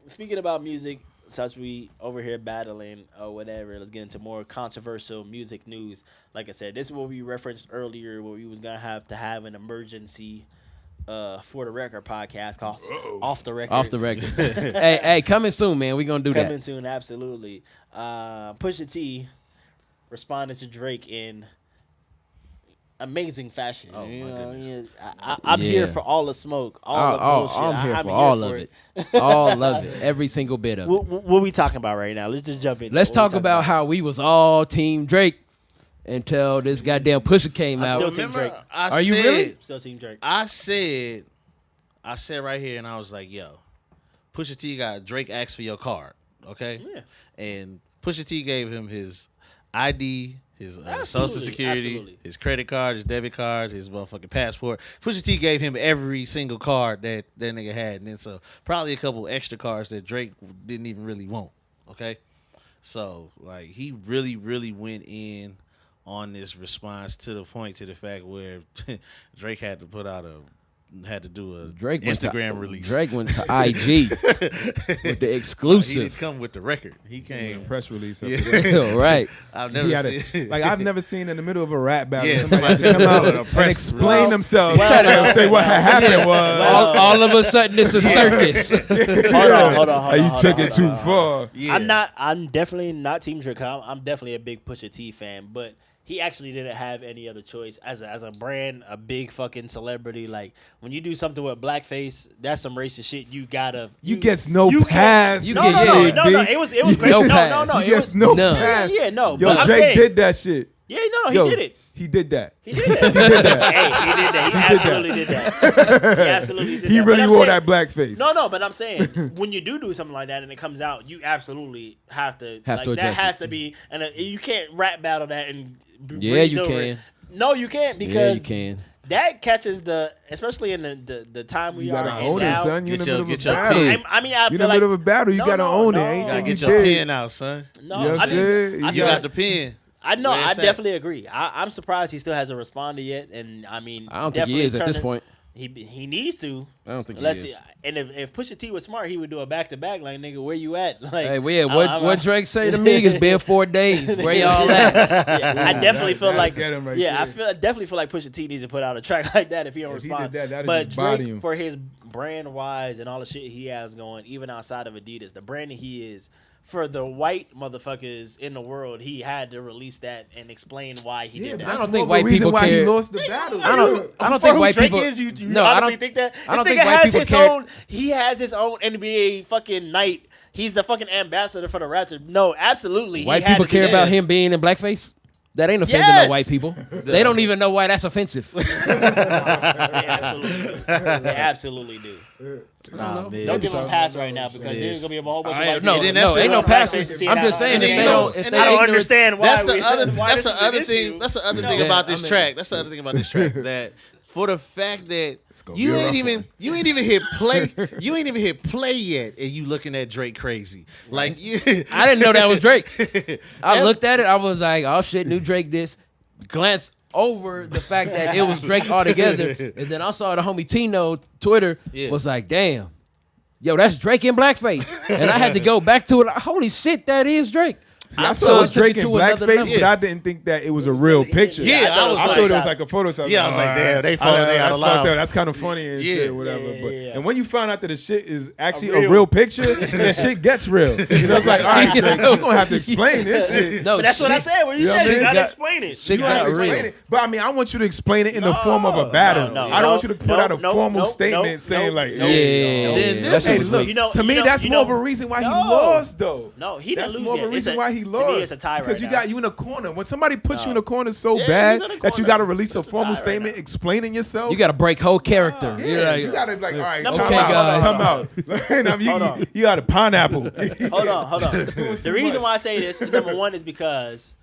Speaking about music, since we over here battling or whatever, let's get into more controversial music news. Like I said, this is what we referenced earlier, where we was gonna have to have an emergency for the record podcast called Off the Record. Off the record. hey, coming soon, man. We gonna do Coming that. soon, absolutely. Pusha T responded to Drake in amazing fashion. Oh, you my know, goodness. I'm here Yeah. for all the smoke, all the bullshit. I'm here for here all for of it. All of it. Every single bit of it. What we talking about right now? Let's just jump in. Let's talk about how we was all Team Drake until this goddamn Pusha came I'm out. still Team Drake. Are you really? Still Team Drake. I said right here, and I was like, yo, Pusha T got Drake asked for your card, okay? Yeah. And Pusha T gave him his ID, his social Absolutely, security, absolutely. his credit card, his debit card, his motherfucking passport. Pusha T gave him every single card that nigga had, and then so probably a couple extra cards that Drake didn't even really want, okay? So, like, he really, really went in on this response to the point, to the fact where Drake had to do a Drake Instagram release. Drake went to IG with the He exclusive. didn't come with the record. He came. Press release. Of Yeah. Right. I've He never had seen. I've never seen in the middle of a rap battle Yeah, somebody somebody come out with a and press explain release. themselves, try to say what had happened was. All of a sudden, it's a circus. Hold on. You took it too far. Yeah. I'm definitely not Team Drake. I'm definitely a big Pusha T fan, but he actually didn't have any other choice as a brand, a big fucking celebrity. Like when you do something with blackface, that's some racist shit. You gotta. You gets no you pass. you No, get- no, yeah, no. big. It was great. No No, pass. no. He It gets was no no. pass. Yeah, no. Yo, but I'm Drake saying, did that shit. Yeah, no, Yo, he did it. He did that. He did that. He did that. Hey, he did that. He absolutely did that. He absolutely did He that. But really I'm wore saying- that blackface. No, but I'm saying when you do something like that and it comes out, you absolutely have to. Have to that address has it. to be, and you can't rap battle that and. Yeah, breeze you over can. it. No, you can't Yeah, because you can. that catches especially in the time we You are gotta in own it, now. son. You in the Get your- middle of a get your battle. pen. I mean, I You in feel the like middle of a battle. You No, gotta no, own no. it. You Anything Gotta you get your did. pen out, son. no. Yes, I sir. think- You I You feel got the pen. I know. Where I it's at. definitely agree. I'm surprised he still hasn't responded yet, and I mean, I don't think he definitely is at this turning- point. He needs to. I don't think Let's he see. is. And if Pusha T was smart, he would do a back to back. Like nigga, where you at? Like, Hey, well, yeah, what Drake say to me? It's been 4 days. Where y'all at? Yeah, I definitely feel that'll like get him right I there. definitely feel like Pusha T needs to put out a track like that if he don't If he respond. did that'd but just body Drake, him. for his brand wise and all the shit he has going, even outside of Adidas, the brand that he is. For the white motherfuckers in the world, he had to release that and explain why he did that. I don't That's think more of a white reason people why care. he lost the battle. I don't For think who white Drake people. is, you no, I honestly don't think that. I don't This think nigga white has people his care. own. He has his own NBA fucking night. He's the fucking ambassador for the Raptors. No, absolutely. White he had people to do care that. about him being in blackface. That ain't offending Yes! no white people. They don't even know why that's offensive. They absolutely do. They absolutely do. Nah, man. Don't give him a pass right now because It there's is. gonna be a whole bunch of I- white no, people. no, ain't no passes. passes. I'm just saying if they don't, if and they I don't ignorant- understand why. That's the we- other. why That's this the is an other thing. issue. That's the other No. thing Yeah, about this I mean- track. That's the other thing about this track. That for the fact that gonna you be a ain't rough even one. you ain't even hit play. You ain't even hit play yet, and you looking at Drake crazy. Like you. I didn't know that was Drake. I looked at it. I was like, oh shit, new Drake this. Glanced over the fact that it was Drake altogether. And then I saw the homie Tino Twitter Yeah. was like, damn, yo, that's Drake in blackface. And I had to go back to it. Holy shit, that is Drake. See, I So saw it was took Drake it in to another blackface, level. but I didn't think that it was a real picture. Yeah, I was I like- thought it was like a Photoshop. Yeah, I was like, damn, they thought they out that's of line. fucked up. That's kind of funny and Yeah. shit, whatever. Yeah, But yeah. and when you find out that the shit is actually A a real- real picture, that shit gets real. You know, it's like, all right, Drake, you're gonna have to explain this shit. No, But that's what I shit- said. When you You know said what I you mean? gotta Got- explain it. shit You have to got explain real. it, but I mean, I want you to explain it in the form of a battle. no, I don't want you to put no, out a no, formal no, statement no, saying no, like, no. Yeah, Then yeah, this that's Hey, is- what- look, You know- to me, you know- that's you more of know- a reason why he No. lost, though. No, he didn't That's lose more of yet. a reason It's why he to lost. me, it's a tie right Because you now. got you in a corner. When somebody puts you in a corner so Yeah, bad he's in a that you corner. got to release a It's a formal tie right statement now. explaining yourself. You got to break whole character. Yeah, You're like, you gotta be like, all right, Okay, time guys. out. And I mean, Hold on. you got a pineapple. Hold on. The reason why I say this, number one, is because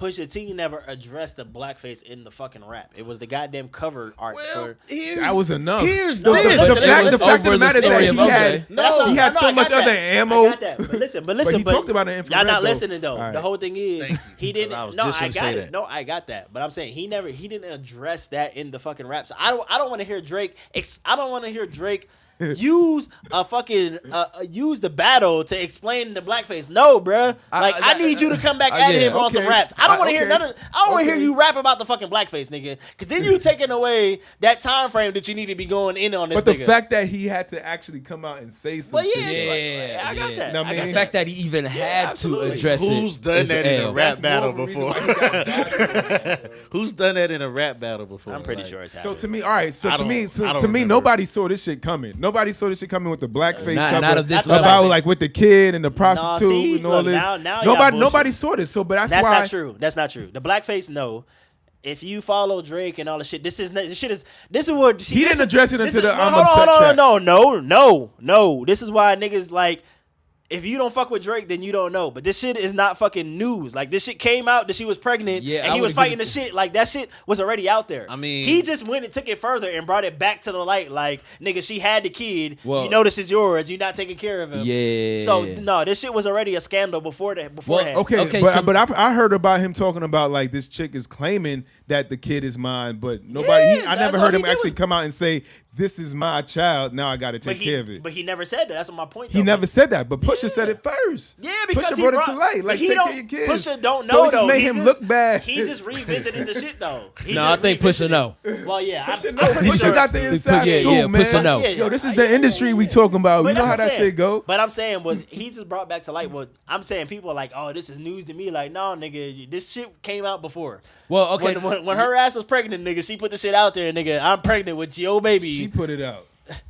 Pusha T never addressed the blackface in the fucking rap. It was the goddamn cover art Well, for. here's That was enough. Here's No, this. listen, The it fact was of the over matter the is story that of he OJ. had That's he had no, so I much got other that. ammo. I got that. But listen. he talked about it in Y'all infrared, not though. listening though. All right. The whole thing is Thank you, he 'cause didn't. I was No, just I gonna say got it. that. No, I got that. But I'm saying he didn't address that in the fucking rap. So I don't want to hear Drake. I don't want to hear Drake use a fucking use the battle to explain the blackface. No, bruh. Like I need you to come back at him on some raps. I don't want to hear none of. I don't want to hear you rap about the fucking blackface, nigga. Because then you taking away that time frame that you need to be going in on this. But nigga. the fact that he had to actually come out and say some shit. I got that. No, I got The that. fact that he even had to address it. Who's done is that in a L. rap That's battle more of a reason before? why he got bodied. Who's done that in a rap battle before? I'm pretty Like, sure it's So happening. to me, all right. So I to me, don't remember. nobody saw this shit coming. Nobody saw this shit coming with the blackface Not- cover not of this about level. like with the kid and the prostitute see, and all look, this. now y'all Nobody bullshit. saw this. So, but that's That's why. not true. That's not true. The blackface, no. If you follow Drake and all the shit, this is what He didn't address it until the I'm hold Upset on, track. no. This is why niggas like. If you don't fuck with Drake, then you don't know. But this shit is not fucking news. Like, this shit came out that she was pregnant Yeah, and I he would was fighting agree. the shit. Like, that shit was already out there. I mean- he just went and took it further and brought it back to the light. Like, nigga, she had the kid. Well- you know this is yours. You're not taking care of him. Yeah. So, no, this shit was already a scandal beforehand. Okay, Okay, but I heard about him talking about like this chick is claiming that the kid is mine, but nobody. Yeah, I that's never all heard he him did actually was- come out and say this is my child. Now I got to But take care of it. But he never said that. That's my point. He though. never said that, but Pusha Yeah. said it first. Yeah, because Pusha he brought it to light. but Like, he take don't- care of your kids. Pusha don't know So it just though. made He him just- look bad. He just revisited the shit though. He No, just I think Pusha revisited know. it. Well, yeah, Pusha, I'm no, pretty Pusha sure. got the inside Yeah, scoop, yeah, man. Pusha know. Yo, this is Yeah, the industry we talking about. But You know that's how what I'm that saying. shit go. But I'm saying was he just brought back to light what I'm saying. People are like, oh, this is news to me. Like, no, nigga, this shit came out before. Well, okay. When her ass was pregnant, nigga, she put the shit out there, nigga. I'm pregnant with your baby. She put it out.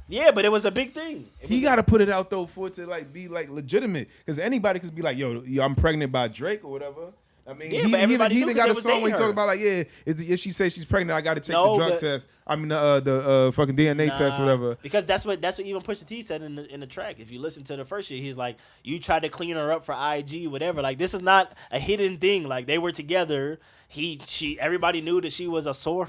Yeah, but it was a big thing. He got to put it out though for it to like be like legitimate, because anybody could be like, yo, I'm pregnant by Drake or whatever. I mean, Yeah, he, but he even, everybody he knew even 'cause got they a was song where he dating talking her. about like, yeah, if she says she's pregnant, I got to take No, the drug but- test. I mean, the fucking DNA test, Nah, whatever. Because that's what even Pusha T said in the track. If you listen to the first shit, he's like, you tried to clean her up for IG, whatever. Like, this is not a hidden thing. Like, they were together. Everybody knew that she was a sore.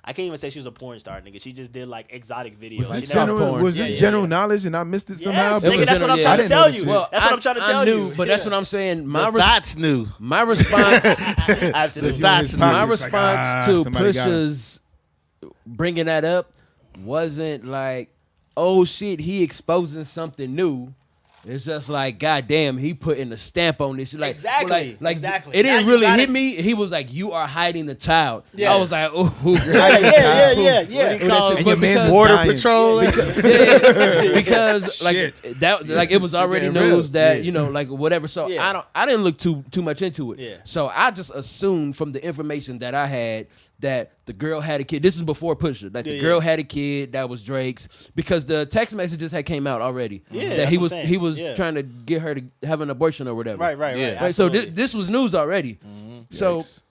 I can't even say she was a porn star, nigga. She just did like exotic videos. Was She this never- general- general? Was Yeah, this yeah, general yeah. knowledge and I missed it somehow? Yes, It nigga, was that's what I'm general- trying I to didn't tell know this you. shit. Well, That's what I'm trying to tell I knew, you. but that's Yeah. what I'm saying. The thoughts new. My response, Absolutely. That's My my It's like, response to somebody got it. Pusha's bringing that up wasn't like, oh shit, he exposing something new. It's just like, goddamn, he putting a stamp on this. Like, Exactly, like exactly. It Now didn't you really gotta- hit me. He was like, you are hiding the child. I Yes. was like, oh, Yeah. And your man's Border dying. Patrol. because like Shit. that, like it was already being real. news that Yeah. you know, like whatever. So Yeah. I didn't look too much into it. Yeah. So I just assumed from the information that I had that the girl had a kid. This is before Pusha. Like the Yeah, girl yeah. had a kid that was Drake's, because the text messages had came out already. Yeah, that that's he what was I'm saying. he was Yeah. trying to get her to have an abortion or whatever. Right. Yeah. Right. So Absolutely. this was news already. So Yikes.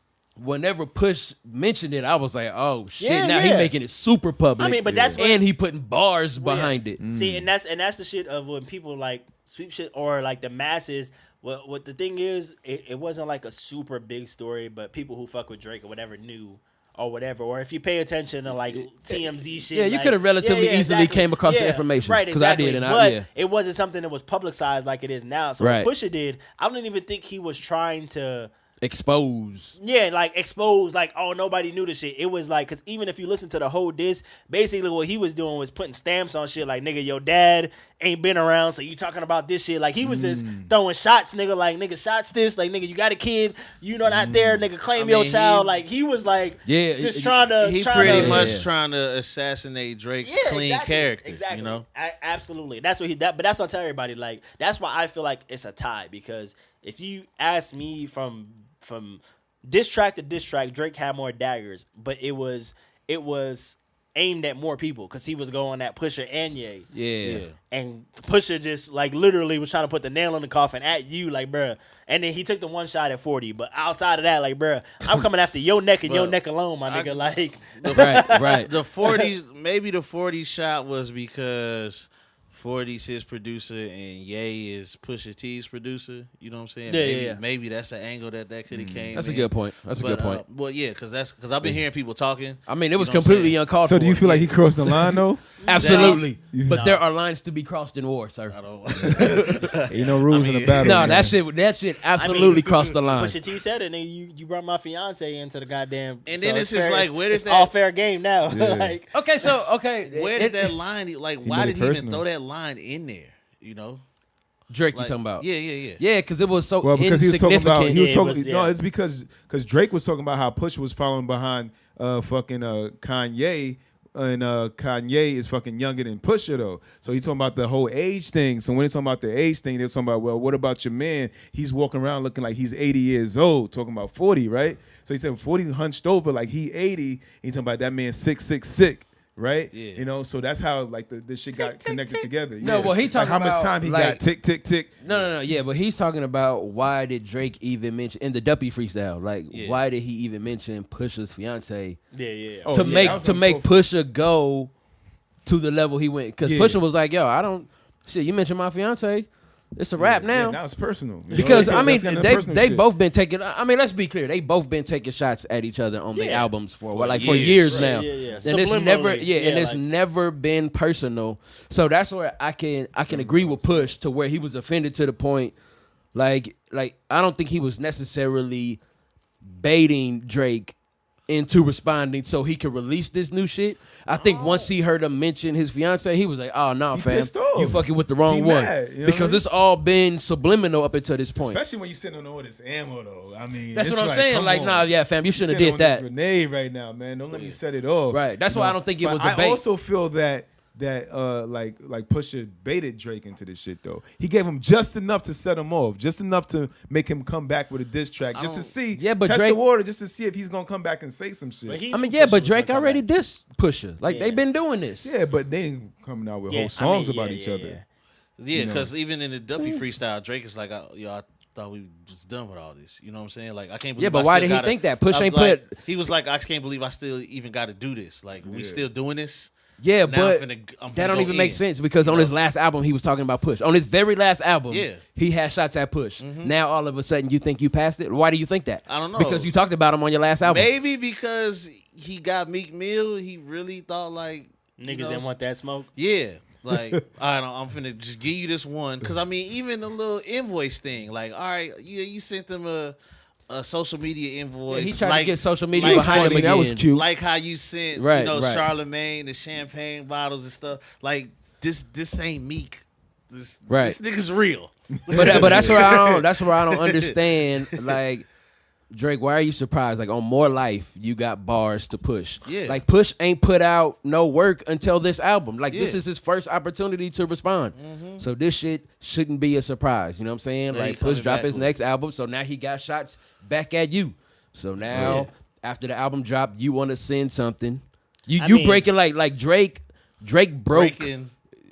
whenever Push mentioned it, I was like, oh shit! Yeah, now he yeah. making it super public. I mean, but that's what- and he putting bars Well, yeah. behind it. See, and that's the shit of when people like sweep shit or like the masses. What the thing is, it wasn't like a super big story, but people who fuck with Drake or whatever knew or whatever. Or if you pay attention to like TMZ shit, Yeah, you like- could have relatively easily came across the Yeah, information, right? 'cause I Exactly. did, and but yeah. it wasn't something that was publicized like it is now. So Right. what Pusha did, I don't even think he was trying to. Expose. Yeah, like expose, like, oh, nobody knew this shit. It was like, because even if you listen to the whole disc, basically what he was doing was putting stamps on shit like, nigga, your dad ain't been around, so you talking about this shit. Like, he was just throwing shots, nigga, like, nigga, shots this, like, nigga, you got a kid, you know, not there, nigga, claim I your mean, child. he- like, he was like, Yeah, just trying to. He trying pretty to, much Yeah. trying to assassinate Drake's Yeah, clean exactly, character. Exactly. You know. Absolutely. That's what but that's what I tell everybody. Like, that's why I feel like it's a tie, because if you ask me from diss track to diss track, Drake had more daggers, but it was aimed at more people because he was going at Pusha and Ye. Yeah. And Pusha just like literally was trying to put the nail in the coffin at you, like, bruh. And then he took the one shot at 40. But outside of that, like, bruh, I'm coming after your neck and your Well, neck alone, my nigga. Like, Right. The 40s, maybe the 40 shot was because 40's his producer and Ye is Pusha T's producer. You know what I'm saying? Yeah, Maybe that's an angle that could have came. That's a in. good point. That's a good point. Well, yeah, because I've been hearing people talking. I mean, it was You know what I'm completely saying? uncalled for. So do you feel like he crossed the line though? Absolutely. But No. there are lines to be crossed in war, sir. I don't. Ain't no rules in the battle. No, man. that shit absolutely crossed the line. Pusha T said it, nigga. You brought my fiance into the goddamn. And so then it's just fair, like, where did it's that- all fair game now? Yeah. Like, Okay, so Where did that line? Like, why made did it he even personal. throw that line in there? You know, Drake like, you talking about? Yeah. Yeah, because it was so Well, because he was talking insignificant. about he was Yeah, it talking. was- No, yeah. it's because Drake was talking about how Push was following behind fucking Kanye. And Kanye is fucking younger than Pusha though, so he's talking about the whole age thing. So when he's talking about the age thing, they're talking about, well, what about your man? He's walking around looking like he's 80 years old, talking about 40, right? So he said 40 hunched over like he 80. He's talking about that man sick, right? Yeah. You know, so that's how like the shit got connected together. No, Yeah. well, he like talking how much about, time he like- got, tick. No, yeah, but he's talking about why did Drake even mention in the Duppy freestyle? Like, Yeah. why did he even mention Pusha's fiance yeah. Oh, to yeah, make that was to make uncalled for. Pusha go to the level he went? Because Yeah. Pusha was like, "Yo, I don't shit. You mentioned my fiance, it's a rap now." Yeah, now it's personal. You know? Because That's I mean, getting into they personal they shit. both been taking. I mean, let's be clear, they both been taking shots at each other on their Yeah. albums for For years years. now. Right, yeah. And it's never Subliminally. and it's like, never been personal. So that's where I can agree with Push to where he was offended to the point, like I don't think he was necessarily baiting Drake into responding so he could release this new shit. I think once he heard him mention his fiance, he was like, "Oh no, He fam, pissed off. you fucking with the wrong He one," mad, you know what I because mean? it's all been subliminal up until this point. Especially when you're sitting on all this ammo, though. I mean, That's it's what I'm like, saying. come Like, on. nah, yeah, fam, you You shouldn't have sitting did on that. this grenade right now, man. Don't let me set it off. Right. That's why I don't think it But was a I bait. also feel that like Pusha baited Drake into this shit though. He gave him just enough to set him off, just enough to make him come back with a diss track, just to see, Yeah, but test Drake- the water, just to see if he's gonna come back and say some shit. but he I mean, knew yeah, Pusha but was Drake gonna come already back. dissed Pusha. Like, Yeah. they've been doing this. Yeah, but they ain't coming out with Yeah, whole songs I mean, about yeah, each yeah, other. yeah. Yeah, You know. because even in the Duppy freestyle, Drake is like, I thought we was done with all this. You know what I'm saying? Like, I can't believe. Yeah, but I why still did he gotta- think that? Push I'm ain't like- put- He was like, I can't believe I still even got to do this. Like, we still doing this. Yeah, Now but I'm finna that don't go even make in, sense because you on know? his last album, he was talking about Push. On his very last album, Yeah. he had shots at Push. Now, all of a sudden, you think you passed it? Why do you think that? I don't know. Because you talked about him on your last album. Maybe because he got Meek Mill, he really thought like Niggas you know, didn't want that smoke. Yeah. Like, all right, I'm finna just give you this one. Because, I mean, even the little invoice thing. Like, all right, you sent them a social media invoice. Yeah, he tried like, to get social media like behind him funny, again. that was cute. Like how you sent, Right, right. right. Charlemagne, the champagne bottles and stuff. Like, this ain't Meek. This nigga's real. But that's where I don't understand. Like, Drake, why are you surprised? Like, on More Life, you got bars to Push. Yeah. Like, Push ain't put out no work until this album. Like, this Yeah. is his first opportunity to respond. So this shit shouldn't be a surprise. You know what I'm saying? Yeah, he Like, Push coming drop back his with- next album, so now he got shots back at you. So now, after the album dropped, you want to send something. I You mean- breaking like Drake broke.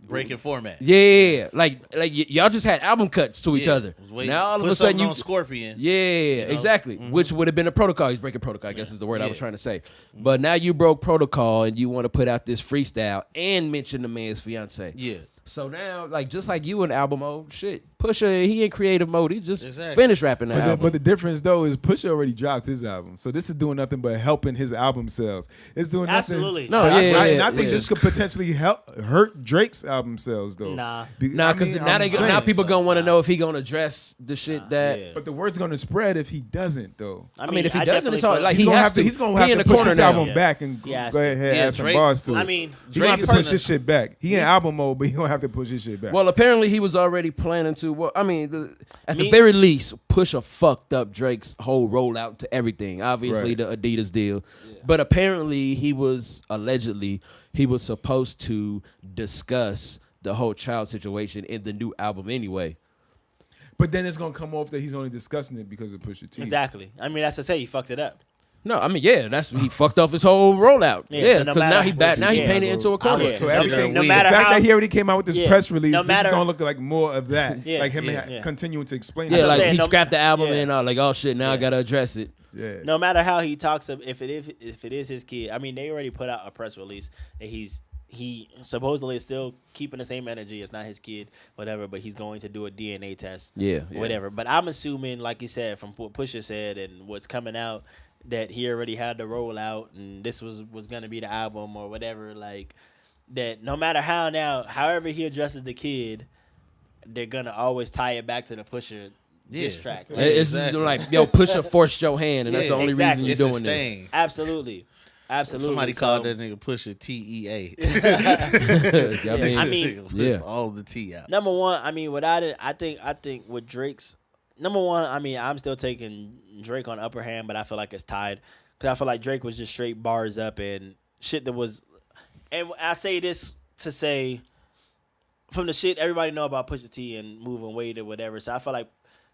Breaking format. Yeah, like y'all just had album cuts to each Yeah, other. was waiting. Now all of Put a sudden something you on Scorpion. Yeah, know? exactly. Which would have been a protocol. He's breaking protocol, I guess is the word I was Yeah. trying to say. But now you broke protocol and you want to put out this freestyle and mention the man's fiance. Yeah. So now, like, just like you in album mode, shit, Pusha, he in creative mode. He just Exactly. finished rapping the album. But the difference though is Pusha already dropped his album, so this is doing nothing but helping his album sales. It's doing nothing. Absolutely. No, I yeah, think yeah. this could potentially hurt Drake's album sales though. Nah. Nah, because now now people gonna want to know if he gonna address the shit that. Yeah. But the word's gonna spread if he doesn't though. I mean, if he I doesn't, it's all definitely like feel- he has to. He's gonna He have in to the push corner his now. album back and He has go to. ahead Yeah, add some Drake- bars to it. I mean, he gonna have to Drake push is his shit back. He in album mode, but he gonna have to push his shit back. Well, apparently he was already planning to. Well, I mean, at the Me- very least, Pusha fucked up Drake's whole rollout to everything. Obviously, Right. the Adidas deal, but apparently he was supposed to discuss the whole child situation in the new album anyway. But then it's gonna come off that he's only discussing it because of Pusha T. exactly. I mean, that's to say he fucked it up. No, I mean, yeah, he fucked off his whole rollout. Yeah, Yeah, so no because now matter- he now he Yeah. painted into a corner. Yeah. So Yeah. everything, No the matter fact how- that he already came out with this Yeah. press release, No this matter- is gonna look like more of that. Yeah. Like him Yeah. continuing to explain. Yeah, That's what like I'm saying, he no- scrapped the album yeah. and like, oh shit, now I gotta address it. yeah. No matter how he talks, if it is his kid, I mean, they already put out a press release that he's he supposedly is still keeping the same energy. It's not his kid, whatever, but he's going to do a DNA test, whatever. But I'm assuming, like you said, from what Pusha said and what's coming out, that he already had the rollout and this was going to be the album or whatever. Like, that no matter however he addresses the kid, they're going to always tie it back to the Pusha diss track. Like, it's like, yo, Pusha forced your hand, and that's the only reason you're it's doing this. Absolutely. Somebody called that nigga Pusha TEA. I mean, push all the T out. Number one, I mean, I think with Drake's number one, I mean, I'm still taking Drake on upper hand, but I feel like it's tied because I feel like Drake was just straight bars up and shit that was. And I say this to say, from the shit everybody know about Pusha T and moving weight or whatever. So I feel like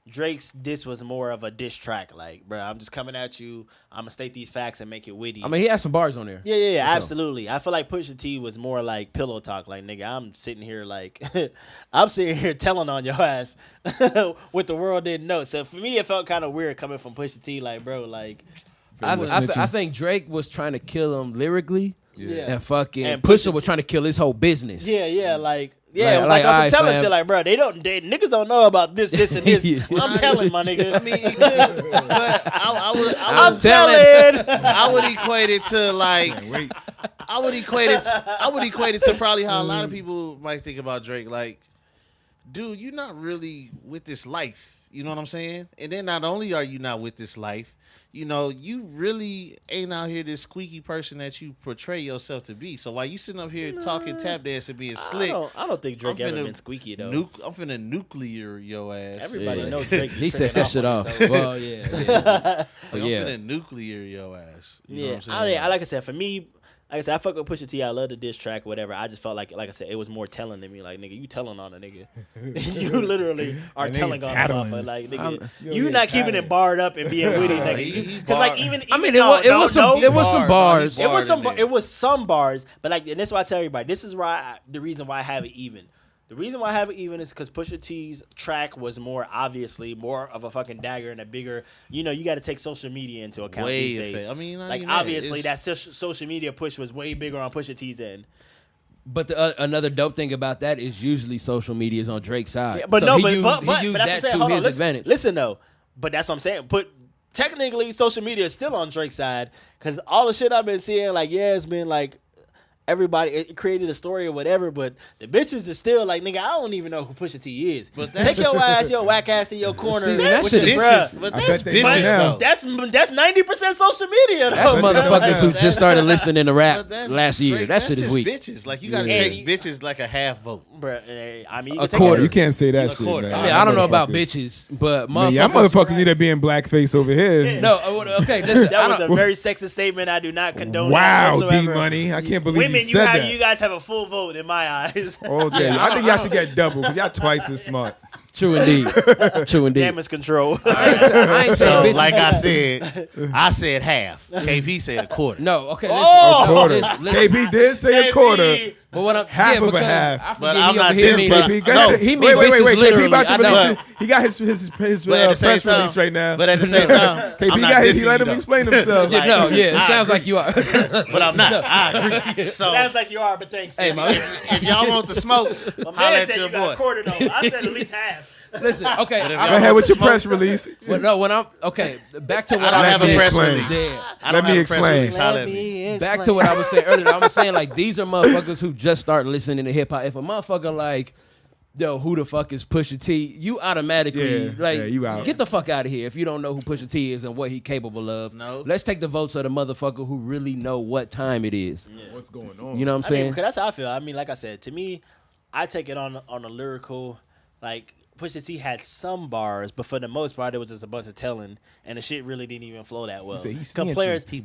Drake's diss was more of a diss track. Like, bro, I'm just coming at you. I'm going to state these facts and make it witty. I mean, he had some bars on there. Yeah, absolutely. I feel like Pusha T was more like pillow talk. Like, nigga, I'm sitting here like, I'm sitting here telling on your ass what the world didn't know. So for me, it felt kind of weird coming from Pusha T. Like, bro, like. I think Drake was trying to kill him lyrically. Yeah. And fucking And Pusha was trying to kill his whole business. Yeah, like. Yeah, it was like on some alright, telling fam. shit like, bro, niggas don't know about this, and this. I'm telling my nigga. I mean, he could, but I'm telling. I would equate it to like. I would equate it to probably how a lot of people might think about Drake. Like, dude, you're not really with this life. You know what I'm saying? And then not only are you not with this life, you know, you really ain't out here this squeaky person that you portray yourself to be. So while you sitting up here talking tap dance and being slick, I don't think Drake ever been squeaky though. I'm finna nuclear your ass. Everybody knows Drake. He set that shit off. Well, yeah. But I'm yeah. finna nuclear your ass. You know Yeah, what I'm saying? like I said, for me, like I said, I fuck with Pusha T. I love the diss track, whatever. I just felt like I said, it was more telling than me. Like, nigga, you telling on a nigga. You literally are That nigga telling on a tattling. motherfucker. Like, nigga, you you get not keeping tattling. it barred up and being witty, he nigga. Because like even I mean, no, it was some bars. it was some in there. it was some bars, but like, and this is why I tell everybody, this is why the reason why I have it even. The reason why I have it even is because Pusha T's track was more obviously more of a fucking dagger and a bigger. You know, you got to take social media into account Way these days. I mean, not like even obviously that. that social media push was way bigger on Pusha T's end. But another dope thing about that is usually social media is on Drake's side. Yeah, but So no, he but used that's what that I'm saying. to Hold on, his listen, advantage. listen though, but that's what I'm saying. But technically, social media is still on Drake's side because all the shit I've been seeing, like, yeah, it's been like. Everybody it created a story or whatever, but the bitches is still like, nigga, I don't even know who Pusha T is. But take your ass, your whack ass to your corner. See, that with shit your is- bruh. But I that's bet they bitches know. though. That's 90% social media though. That's bro. motherfuckers who That's- just started listening to rap But that's last year. Drake, That that's shit is just weak. bitches. Like you gotta Yeah. take bitches like a half vote. Bruh, I mean, you A can take quarter. You can't say that A shit, quarter. man. I mean, I don't know about Motherfuckers. bitches, but Man, y'all motherfuckers need to be in blackface over here. No, okay, listen. That was a very sexist statement. I do not condone Wow, that D whatsoever. Money. I can't believe Women, you said that. you guys have a full vote in my eyes. Oh, damn. I think y'all should get double because y'all twice as smart. True indeed. True indeed. Damage control. I ain't saying So bitches. like I said half. KP said a quarter. No, okay. Oh! Listen, Quarter. listen. KP did say a quarter. But what I'm Half of a because half. I forget But he I'm over not here this, mean- but- KP, go No, ahead. he mean wait, bitches KP literally. about to I know. release it. He got his But at the same press time- release right now. But at the same time, KP I'm not got his. dissing He let you, him though. explain himself. Yeah, no, yeah, it I sounds agree. like you are. But I'm not. I agree. So Sounds like you are, but thanks. Hey, man. if y'all want the smoke, My holla man at said your you got a boy. quarter though. I said at least half. Listen, okay. But if Go y'all ahead want with the your press smoke, release. Well, no, when I'm okay, back to what I don't was have a saying. press Explain. release. Damn. I don't Let me have a press explain. release. Holla at me. Back to what I was saying earlier. I was saying like these are motherfuckers who just start listening to hip hop. If a motherfucker like, yo, who the fuck is Pusha T? You automatically you out. get the fuck out of here if you don't know who Pusha T is and what he capable of. No. Let's take the votes of the motherfucker who really know what time it is. What's going on? You know what I'm I mean, saying? because that's how I feel. I mean, like I said, to me, I take it on a lyrical, like Pusha T had some bars, but for the most part, it was just a bunch of telling, and the shit really didn't even flow that well. said he snitching. Compared He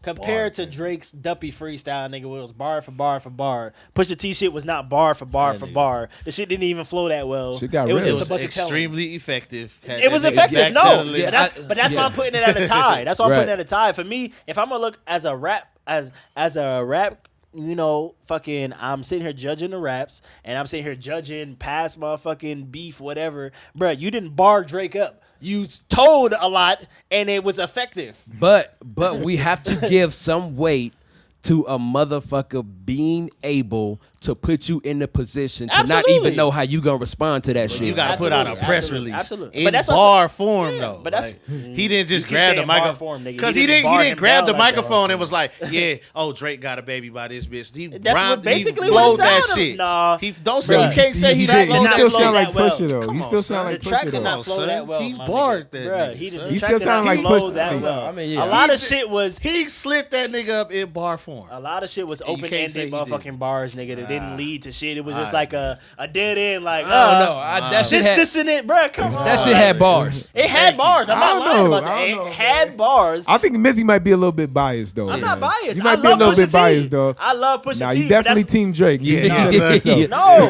compared to Drake's Duppy Freestyle, nigga, where it was bar for bar for bar. Pusha T shit was not bar for bar for bar. The shit didn't even flow that well. Shit got it was real. It just was a bunch of telling. extremely effective. It was That nigga effective, no. backpedaling. But that's why I'm putting it at a tie. That's why I'm Right. putting it at a tie. For me, if I'm gonna look as a rap, as a rap, you know, fucking, I'm sitting here judging the raps, and I'm sitting here judging past motherfucking beef, whatever. Bruh, you didn't bar Drake up. You told a lot, and it was effective. But we have to give some weight to a motherfucker being able to put you in the position to not Absolutely. even know how you gonna respond to that shit. You got to put out a Absolutely, press absolutely, release absolutely. in But that's bar what- form, yeah, though. but that's- Like, he didn't just keep grab the saying bar microphone form, nigga. because He he didn't didn't bar him grab the down like that. microphone and was like, "Yeah, oh Drake got a baby by this bitch." He That's rhymed, what basically he what flowed it that sounded. shit. Nah. He don't say Bruh. you can't say he Track flowed did He not that still flow sound shit. like that well. Pusha though. Come He on, still son. sound The like track Pusha did though. not flow son. that well. He's my barred nigga. that Bruh, nigga, he did. son. The He track still did sound not like flow Pusha. that well. I mean, yeah. A lot of shit was. He slipped that nigga up in bar form. A lot of shit was You can't say open-ended he motherfucking didn't. bars, nigga, that didn't lead to shit. It was just Alright. like a dead end, like, Oh no, that shit this, had this, and it, bruh, come on. that shit had bars. It had bars. I'm I not don't lying know. about that. I don't It know, had bars. I think Mizzy might be a little bit biased though. I'm man. not biased. You might I be a love little Pusha bit T. biased though. I love Pusha Nah, T. you definitely but team Drake. You Yeah, said you it said- yourself. No.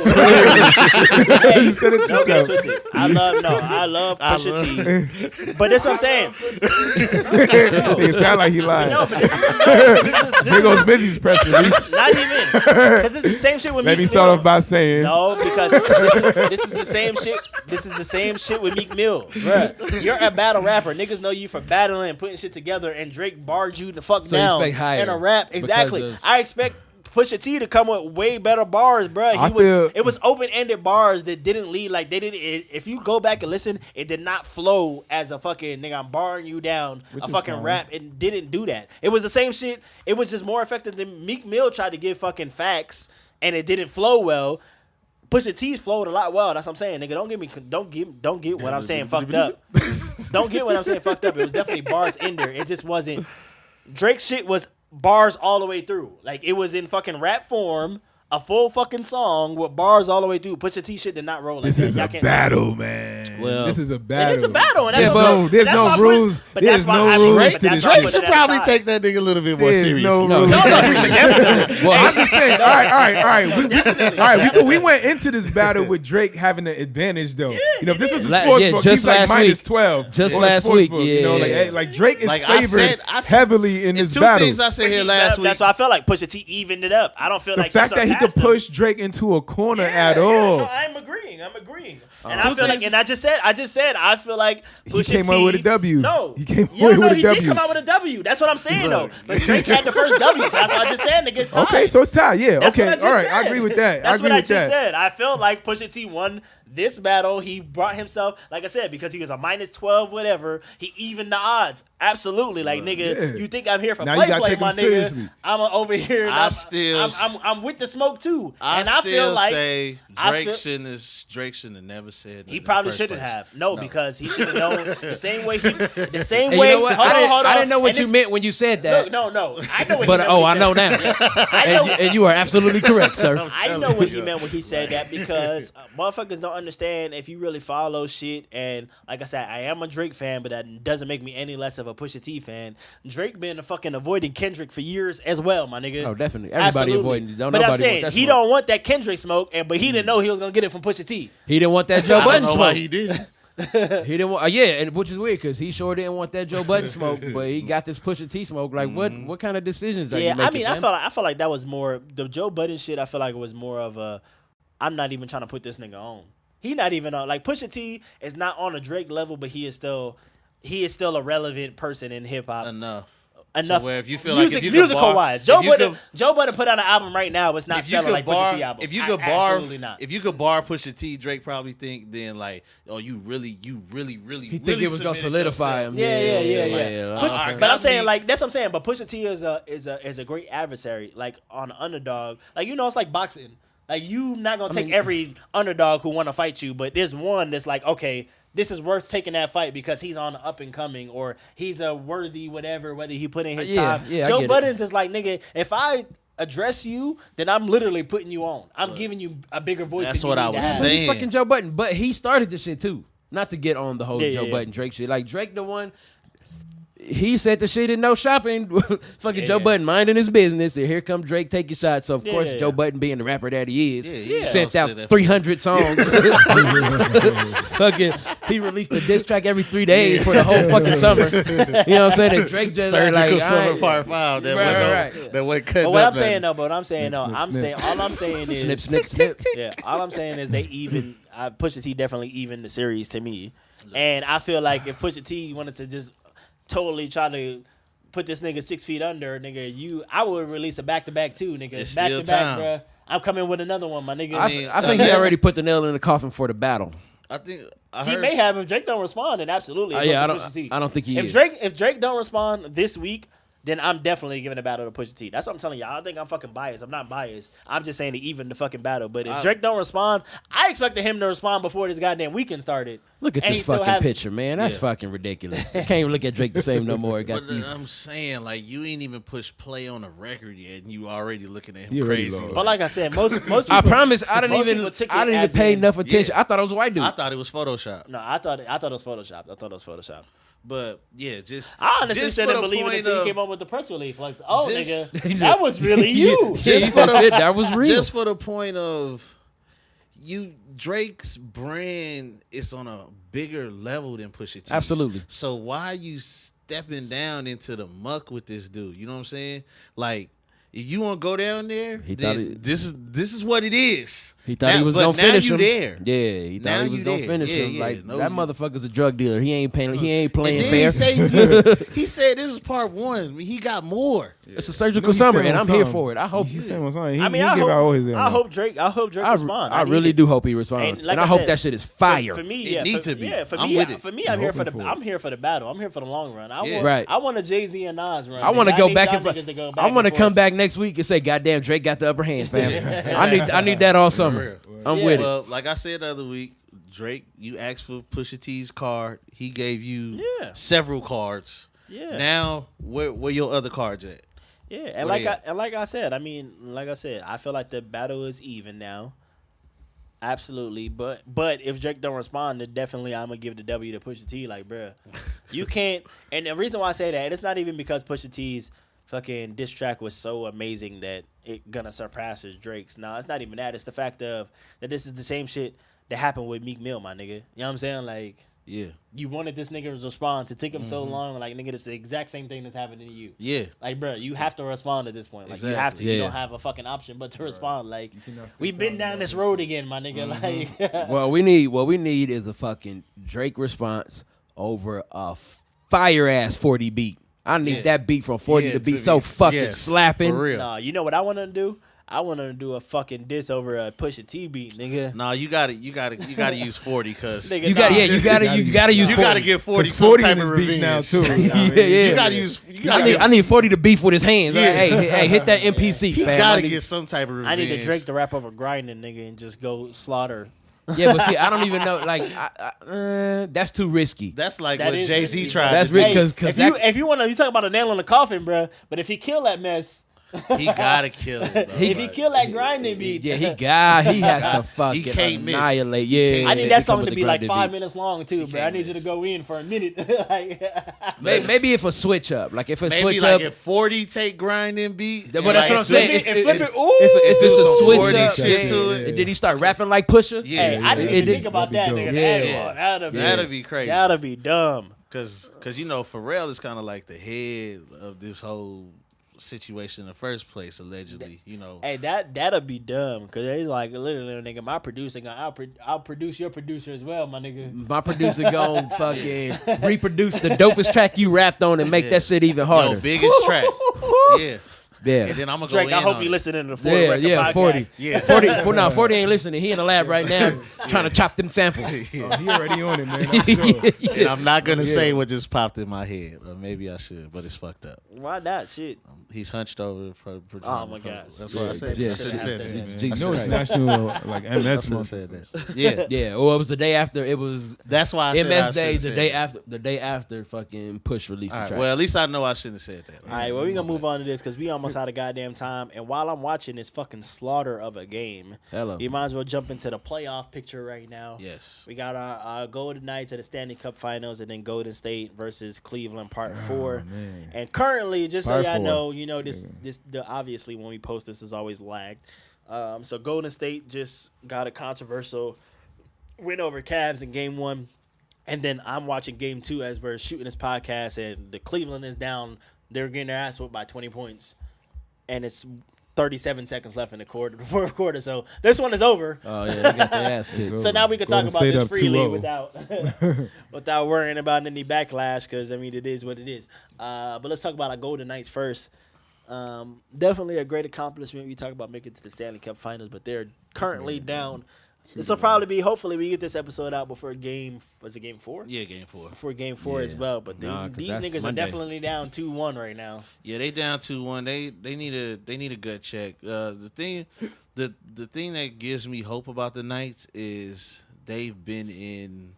You said it Don't get yourself. twisted. I love Pusha T. But that's what I'm saying. Nigga sound like he lying. No, but this Here goes Mizzy's press release. not even. Because it's the same shit with Let me Meek start Mill. off by saying, No, because this is the same shit. This is the same shit with Meek Mill, bruh. You're a battle rapper. Niggas know you for battling and putting shit together, and Drake barred you the fuck So you down expect higher in a rap. because Exactly. of- I expect Pusha T to come with way better bars, bruh. I feel- It was open-ended bars that didn't lead like they didn't. If you go back and listen, it did not flow as a fucking nigga. I'm barring you down Which a is fucking fine. rap. It didn't do that. It was the same shit. It was just more effective than Meek Mill tried to give fucking facts, and it didn't flow well. Pusha T's flowed a lot well. That's what I'm saying, nigga. Don't get what I'm saying fucked up. Don't get what I'm saying fucked up. It was definitely bars in there. It just wasn't. Drake's shit was bars all the way through. Like it was in fucking rap form, a full fucking song with bars all the way through. Pusha T shit did not roll like this that. is Y'all a can't- battle, man. Well, this is a battle. It is a battle, and that's There's what- no, there's that's no why I put it- rules. but There's that's why no I rules put it- to that's this why I Drake put shit. it should probably aside. take that nigga a little bit more There's serious. no No, rules. well, I'm just saying. All right. We went into this battle with Drake having the advantage, though. You know, if this was a sports book, just he's like last week. -12. Just on the last sports week, book, you know, yeah. like Drake is Like I favored said- heavily in And this two battle. things I said here But last week. That's why I felt like Pusha T evened it up. I don't feel The like fact that he could surpassed him. push Drake into a corner at Yeah, all. no, I'm agreeing. And Two I feel like, things- and I just said, I feel like Pusha came T, out with a W. No, He came Yeah, away no, with a he W. did come out with a W. That's what I'm saying though. But Drake had the first W, so that's what I just said. Nigga, it's tied. Okay, so it's tied. Yeah. That's okay. what I just All right. said. I agree with that. That's I agree what I with just that. said. I felt like Pusha T won this battle. He brought himself, like I said, because he was a -12, whatever. He evened the odds. Absolutely, like nigga, yeah. you think I'm here for Now you play, gotta take my him nigga? seriously. I'm over here. And I I'm, still- I'm with the smoke too. I and I still feel like say I Drake feel- shouldn't have never said that He in the probably first shouldn't place. have. No, because he should have known the same way. The same and way. you know what? Hold on. I didn't know what And you this- meant when you said that. Look, no. I know what But he meant when he I said know that. now. I know. And you are absolutely correct, sir. I know what he meant when he said that because motherfuckers don't understand if you really follow shit. And like I said, I am a Drake fan, but that doesn't make me any less of a Pusha T fan. Drake been fucking avoiding Kendrick for years as well, my nigga. Oh, definitely. Everybody Absolutely. avoiding it. Don't But nobody I'm want saying that he smoke. don't want that Kendrick smoke, but he didn't know he was gonna get it from Pusha T. He didn't want that Joe I Budden don't know why smoke. he did. He didn't want, yeah, and which is weird because he sure didn't want that Joe Budden smoke, but he got this Pusha T smoke. Like, what kind of decisions are you Yeah, making? I mean, fam? I felt like that was more the Joe Budden shit. I feel like it was more of a, I'm not even trying to put this nigga on. He not even on, like Pusha T is not on a Drake level, but he is still a relevant person in hip hop. Enough. Enough. To where if you feel like if you could musical bar- wise, if Joe you Budden, could- Joe Budden put out an album right now. It's not if you selling could like bar, Pusha T album. if you could bar, Absolutely not. if you could bar Pusha T, Drake probably think then like, oh, you really, He really think it was gonna submitted solidify yourself. him. Yeah. Like, Push- alright, but I'm got saying me. like that's what I'm saying. But Pusha T is a great adversary. Like on an underdog, like it's like boxing. Like you not gonna take every underdog who want to fight you, but there's one that's like, okay, this is worth taking that fight because he's on up and coming or he's a worthy whatever. Whether he put in his time. yeah, I Joe get it. Budden's is like, nigga, if I address you, then I'm literally putting you on. I'm giving you a bigger voice. That's than what you I need to was have. saying. He's fucking Joe Budden, but he started this shit too. Not to get on the whole Yeah, Joe yeah. Budden Drake shit. Like Drake, the one. He said the shit in no shopping. Fucking Yeah, Joe yeah. Budden minding his business, and here come Drake taking shots. So of Yeah, course, yeah, Joe yeah. Budden being the rapper that he is, Yeah. sent Don't out say that. 300 songs. Fucking, he released a diss track every 3 days for the whole fucking summer. You know what I'm saying? And Drake just Surgical like, Summer I- Part 5. That Right. that wasn't cutting But what up I'm saying nothing. though, but I'm saying no, Snip, I'm snip, saying all I'm saying is snip, snip, snip. Yeah, all I'm saying is they even. Pusha T definitely even the series to me, and I feel like if Pusha T wanted to just totally try to put this nigga 6 feet under, nigga, I would release a back-to-back too, nigga. It's Back still to back, time. bro. I'm coming with another one, my nigga. I think he already put the nail in the coffin for the battle. I think he may have if Drake don't respond, and absolutely. Yeah, Pusha T. I don't think he is. If Drake don't respond this week, then I'm definitely giving a battle to Pusha T. That's what I'm telling y'all. I don't think I'm fucking biased. I'm not biased. I'm just saying to even the fucking battle. But if Drake don't respond, I expected him to respond before this goddamn weekend started. Look at And this he still fucking picture, man. That's fucking ridiculous. I can't even look at Drake the same no more. Got But these. I'm saying, like, you ain't even pushed play on a record yet, and you already looking at him He already crazy. lost. But like I said, most people, I promise, I didn't most even people took it pay as in- enough attention. Yeah. I thought it was a white dude. I thought it was Photoshop. No, I thought it was photoshopped. But yeah, just I honestly just still for didn't the believe it point until of- he came up with the press release. Like, oh, Just- nigga, that was really you. Yeah, he Just said for the- shit that was real. Just for the point of Drake's brand is on a bigger level than Pusha T. Absolutely. So why are you stepping down into the muck with this dude? You know what I'm saying? Like, if you want to go down there, He then thought this is what it is. He thought he was but gonna now finish you him. there. Yeah, he Now thought he was you gonna there. finish Yeah, him. yeah. Like No, that you- motherfucker's a drug dealer. He ain't paying. He ain't playing And fair. then he said this is part one. He got more. It's a surgical He summer, said and on I'm here something. for it. I hope. He said on something. He, I mean, he I give out all his hope, ammo. I hope Drake respond. I need really it. do hope he responds, And like and I I hope said, that shit is fire. For me, It yeah, need to be. Yeah, for I'm me, with it. for me, I'm here for hoping the. for it. I'm here for the battle. I'm here for the long run. I Yeah. want, Right. I want a Jay-Z and Nas run. I want to nigga. go need back y'all and niggas to go I want to and come forth. back next week and say, "Goddamn, Drake got the upper hand, fam." I need that all summer. I'm Yeah. with it. Well, like I said the other week, Drake, you asked for Pusha T's card. He gave you Yeah. several cards. Yeah. Now, where your other cards at? Yeah, and What like I said, I feel like the battle is even now. Absolutely, but if Drake don't respond, then definitely I'm gonna give the W to Pusha T. Like, bruh, you can't. And the reason why I say that, it's not even because Pusha T's fucking diss track was so amazing that it gonna surpass Drake's. No, it's not even that. It's the fact of that this is the same shit that happened with Meek Mill, my nigga. You know what I'm saying? Like, Yeah. you wanted this nigga to respond. To take him so long, like, nigga, it's the exact same thing that's happening to you. Yeah. Like, bro, you have to respond at this point. Like, you have to. Exactly. You Yeah. don't have a fucking option but to respond. Like, cannot stay we've been silent down about this this road shit. again, my nigga. Like, What we need is a fucking Drake response over a fire ass 40 beat. I need Yeah. that beat from 40 Yeah, to be to so be- fucking yes, slapping. for real. nah, you know what I want to do? I want to do a fucking diss over a Pusha T beat, nigga. No, you gotta use 40 because Nigga, You got nah. yeah, you gotta use you 40. gotta give 40 Because some 40 type in of his beef revenge now too. You know what I mean? Yeah. You gotta use. You gotta I need 40 to beef with his hands. Yeah. Hey, hit that NPC, He fam. gotta I need- get some type of revenge. I need the Drake to rap over grinding, nigga, and just go slaughter. Yeah, but see, I don't even know. Like, that's too risky. That's like That what is Jay-Z risky. tried That's to do. risky. 'Cause if you want to, you talk about a nail in the coffin, bro. But if he kill that mess, He gotta kill it, bro. if he kill that grinding beat, Yeah, he has to fucking can't miss. annihilate. He Yeah, can't I need he that come song with to the be like grinded 5 beat. minutes long too, bro. I can't need you to miss. go in for a minute. Like, Maybe if a switch up, like if a Maybe switch like up. if 40 take grinding beat. But that's what I'm saying. flip it, flip it. Ooh. If it's a some switch 40 up, shit yeah, to it. and did he start rapping like Pusha? Yeah, Hey, I didn't It even did- think about that, that'd be nigga. dope. That'd Yeah. be- That'd be crazy. That'd be dumb. Cause you know Pharrell is kind of like the head of this whole situation in the first place, allegedly. You know. Hey, that'll be dumb, cause he's like literally, nigga. My producer, I'll produce your producer as well, my nigga. My producer gon' fucking reproduce the dopest track you rapped on and make Yeah. that shit even harder. Yo, biggest track. Yeah. Yeah. And then I'm gonna Drake, go I in hope on you it. listening to the 40 Yeah, record yeah, podcast. 40. Yeah. 40 ain't listening. He in the lab right now trying to chop them samples. Oh, he already on it, man. I'm sure. And I'm not gonna say what just popped in my head, or maybe I should, but it's fucked up. Why not? Shit. He's hunched over for Oh my gosh. That's what I said. Yeah, I should have said Jesus, that. Jesus I know it's Christ. national like I MS should have month. said that. Yeah. Yeah, well, it was the day after. It was That's why I said I MS Day. should've The said day that. after. The day after fucking Push released All the right, track. well, at least I know I shouldn't have said that. All right, well, we're going to move on to this because we almost out of goddamn time. And while I'm watching this fucking slaughter of a game, Hello. you might as well jump into the playoff picture right now. Yes. We got our Golden Knights at the Stanley Cup Finals, and then Golden State versus Cleveland Part 4. man. And currently, just so Part y'all 4. know, you know, obviously when we post this is always lagged. So Golden State just got a controversial win over Cavs in Game 1. And then I'm watching Game 2 as we're shooting this podcast, and the Cleveland is down. They're getting their ass whooped by 20 points. And it's 37 seconds left in the fourth quarter. So this one is over. Oh yeah, they got their ass kicked. So now we can talk Golden about State this up freely 2-0. without worrying about any backlash, because I mean it is what it is. But let's talk about our Golden Knights first. Definitely a great accomplishment. We talk about making it to the Stanley Cup Finals, but they're currently down. This will probably be, hopefully we get this episode out before game 4? Yeah, game 4. Before game 4 as well. But these niggas are definitely down 2-1 right now. Yeah, they down 2-1. They need a gut check. The thing that gives me hope about the Knights is they've been in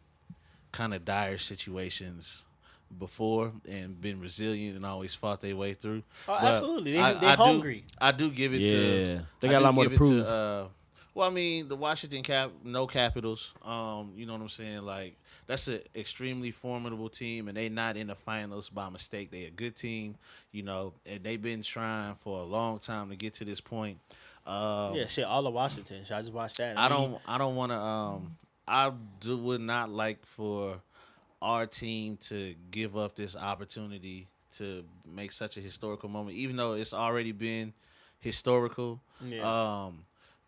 kind of dire situations before and been resilient and always fought their way through. Oh, But absolutely. They're hungry. I do give it to. They got a lot more to prove. Well, I mean, the Washington no Capitals. You know what I'm saying? Like, that's an extremely formidable team, and they not in the finals by mistake. They a good team, you know, and they've been trying for a long time to get to this point. Yeah, shit, all of Washington. I just watched that. I don't want to. Would not like for our team to give up this opportunity to make such a historical moment, even though it's already been historical. Yeah.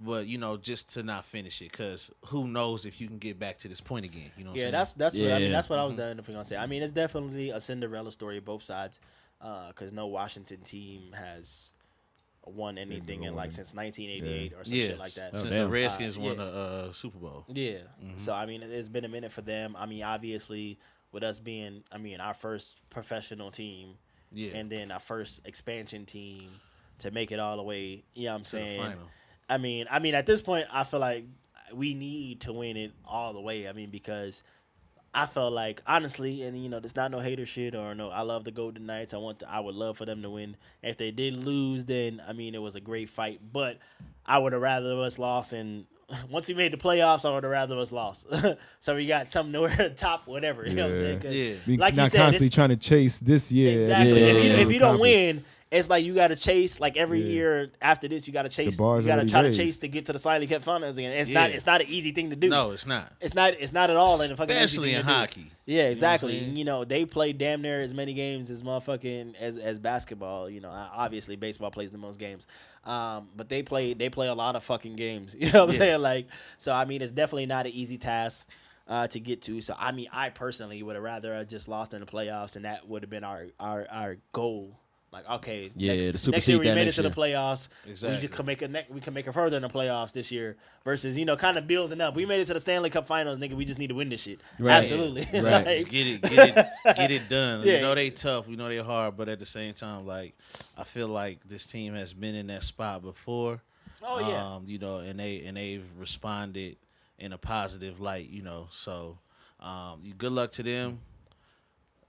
But you know, just to not finish it, because who knows if you can get back to this point again? You know what I'm saying? That's what I mean. That's what I was definitely gonna say. I mean, it's definitely a Cinderella story, both sides, because no Washington team has won anything in like since 1988 or some shit like that. Since the Redskins won the Super Bowl. Yeah. So I mean, it's been a minute for them. I mean, obviously, with us being, our first professional team, and then our first expansion team to make it all the way. You know what I'm saying? The final. I mean, at this point, I feel like we need to win it all the way. I mean, because I felt like, honestly, and there's not no hater shit or no. I love the Golden Knights. I would love for them to win. If they did lose, then it was a great fight. But I would have rather us lost. And once we made the playoffs, I would have rather us lost. So we got something nowhere to top, whatever. You know what I'm saying? 'Cause We like not you said, constantly trying to chase this year. Exactly. Yeah. If you don't win, it's like you got to chase. Like every year after this, you got to chase. You got to try to chase to get to the Stanley Cup Finals again. It's not an easy thing to do. No, it's not. It's not at all. In the fucking Especially in hockey. Yeah, exactly. You know what I'm They play damn near as many games as motherfucking as basketball. Obviously baseball plays the most games, but they play a lot of fucking games. You know what I'm saying? Like, so it's definitely not an easy task to get to. So I personally would have rather just lost in the playoffs, and that would have been our goal. Like, okay, next year we made it to the playoffs. Exactly. We just can make it further in the playoffs this year. Versus, kind of building up. We made it to the Stanley Cup Finals, nigga. We just need to win this shit. Right. Absolutely. Right. Like, Get it done. Yeah. We know they tough. We know they hard. But at the same time, like, I feel like this team has been in that spot before. Oh yeah. And they've responded in a positive light. So good luck to them.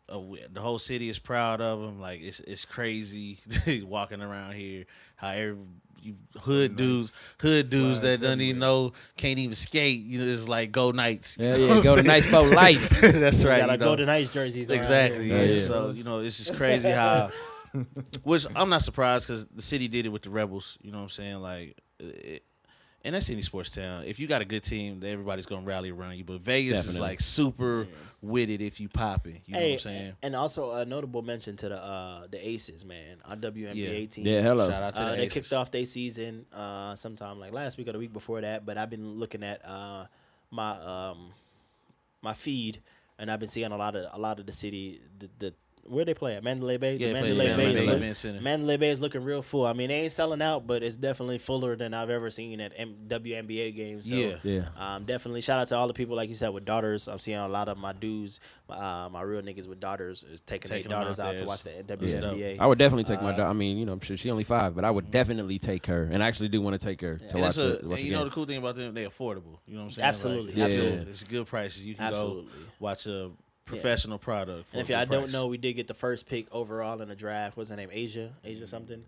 The whole city is proud of them. Like, it's crazy walking around here. How hood dudes that don't even know, can't even skate. It's like go Knights. Yeah, go to Knights for life. That's right. Got Golden Knights jerseys. Exactly. Around here. Yeah. So it's just crazy how. Which I'm not surprised because the city did it with the Rebels. You know what I'm saying? Like. And that's any sports town. If you got a good team, everybody's gonna rally around you. But Vegas is like super with it if you popping. You know what I'm saying? And also a notable mention to the Aces, man, our WNBA team. Yeah, hello. Shout out to the They Aces. kicked off their season sometime like last week or the week before that. But I've been looking at my feed, and I've been seeing a lot of the city the where they play at Mandalay Bay. Yeah, The Mandalay Bay is looking real full. They ain't selling out, but it's definitely fuller than I've ever seen at WNBA games. So, definitely shout out to all the people, like you said, with daughters. I'm seeing a lot of my dudes, my real niggas with daughters, is taking their daughters out to watch the WNBA. I would definitely take my daughter. I'm sure she's only 5, but I would definitely take her, and I actually do want to take her to watch the and game. the cool thing about them, they're affordable. You know what I'm saying? Absolutely. Like, Absolutely. It's good prices. You can go watch a professional product. For and if y'all don't know, we did get the first pick overall in the draft. What's her name? Asia something.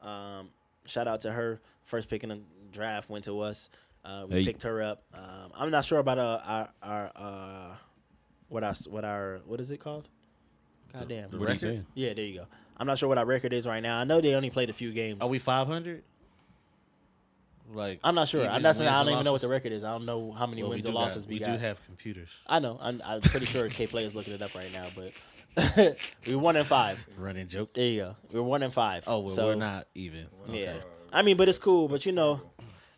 Shout out to her. First pick in the draft went to us. We picked her up. I'm not sure about our what is it called? Goddamn. What are you saying? Yeah, there you go. I'm not sure what our record is right now. I know they only played a few games. Are we 500? Like, I'm not sure. I even don't wins and even know what losses? the record is. I don't know how many wins or losses we got. We do have computers. I know. I'm pretty sure K-Play is looking it up right now, but we're 1-5. Running joke. There you go. We're 1-5. Oh, well, so, we're not even. Yeah. Okay. I mean, but it's cool. But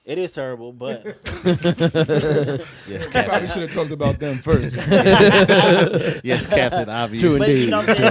it is terrible. But Yes, Probably Captain. should have talked about them first. Yes, Captain. Obvious. True but you know what I'm saying?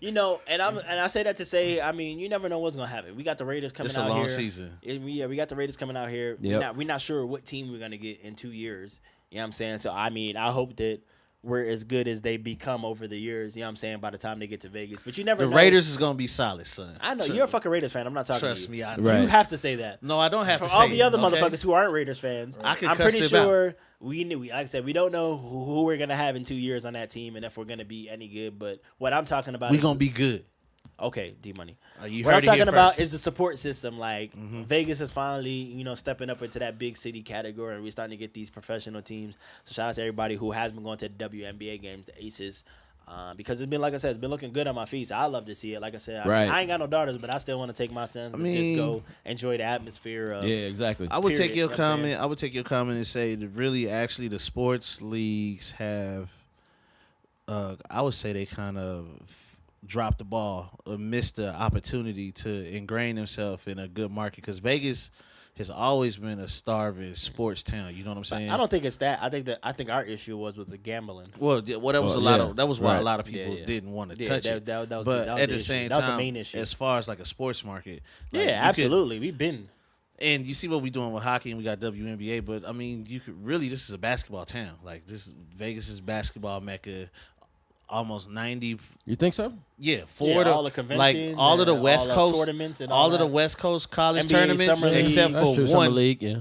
indeed. Nah, but and I say that to say, I mean, you never know what's gonna happen. We got the Raiders coming It's out a long here. season. We got the Raiders coming out here. Yep. We're not sure what team we're gonna get in 2 years. You know what I'm saying? So I mean, I hope that we're as good as they become over the years. You know what I'm saying? By the time they get to Vegas, but you never The know. Raiders is gonna be solid, son. I know you're a fucking Raiders fan. I'm not talking Trust to you. me, I know. Right. You have to say that. No, I don't have For to all say the it, other okay? motherfuckers who aren't Raiders fans, I can I'm cuss pretty them out. sure like I said, we don't know who we're gonna have in 2 years on that team and if we're gonna be any good. But what I'm talking about, We is gonna be good. okay. D Money. You What I'm heard it here talking about first. is the support system. Like Vegas is finally, stepping up into that big city category, and we're starting to get these professional teams. So shout out to everybody who has been going to the WNBA games, the Aces. Because it's been, like I said, it's been looking good on my feet. So I love to see it. Like I said, Right. I ain't got no daughters, but I still want to take my sons and just go enjoy the atmosphere. Of, Yeah, exactly. I would take Period, your you know what I'm saying? comment. I would take your comment and say that really, actually, the sports leagues have. I would say they kind of dropped the ball or missed the opportunity to ingrain themselves in a good market because Vegas has always been a starving sports town. You know what I'm saying? I don't think it's that. I think our issue was with the gambling. Well, that was Well, a lot yeah. of. That was why Right. a lot of people Yeah. didn't want to Yeah, touch that- it. that was but the- that was at the the issue. same That was the time, main issue. as far as like a sports market, like, Yeah, you could- absolutely. We've been. and you see what we're doing with hockey, and we got WNBA. But I mean, you could really. This is a basketball town. Like Vegas is basketball mecca. Almost 90. You think so? Yeah, Yeah, the all the conventions all of the and West all the Coast tournaments and all all of the that. West Coast college NBA tournaments, Summer League. except That's for true. Summer one. league, yeah.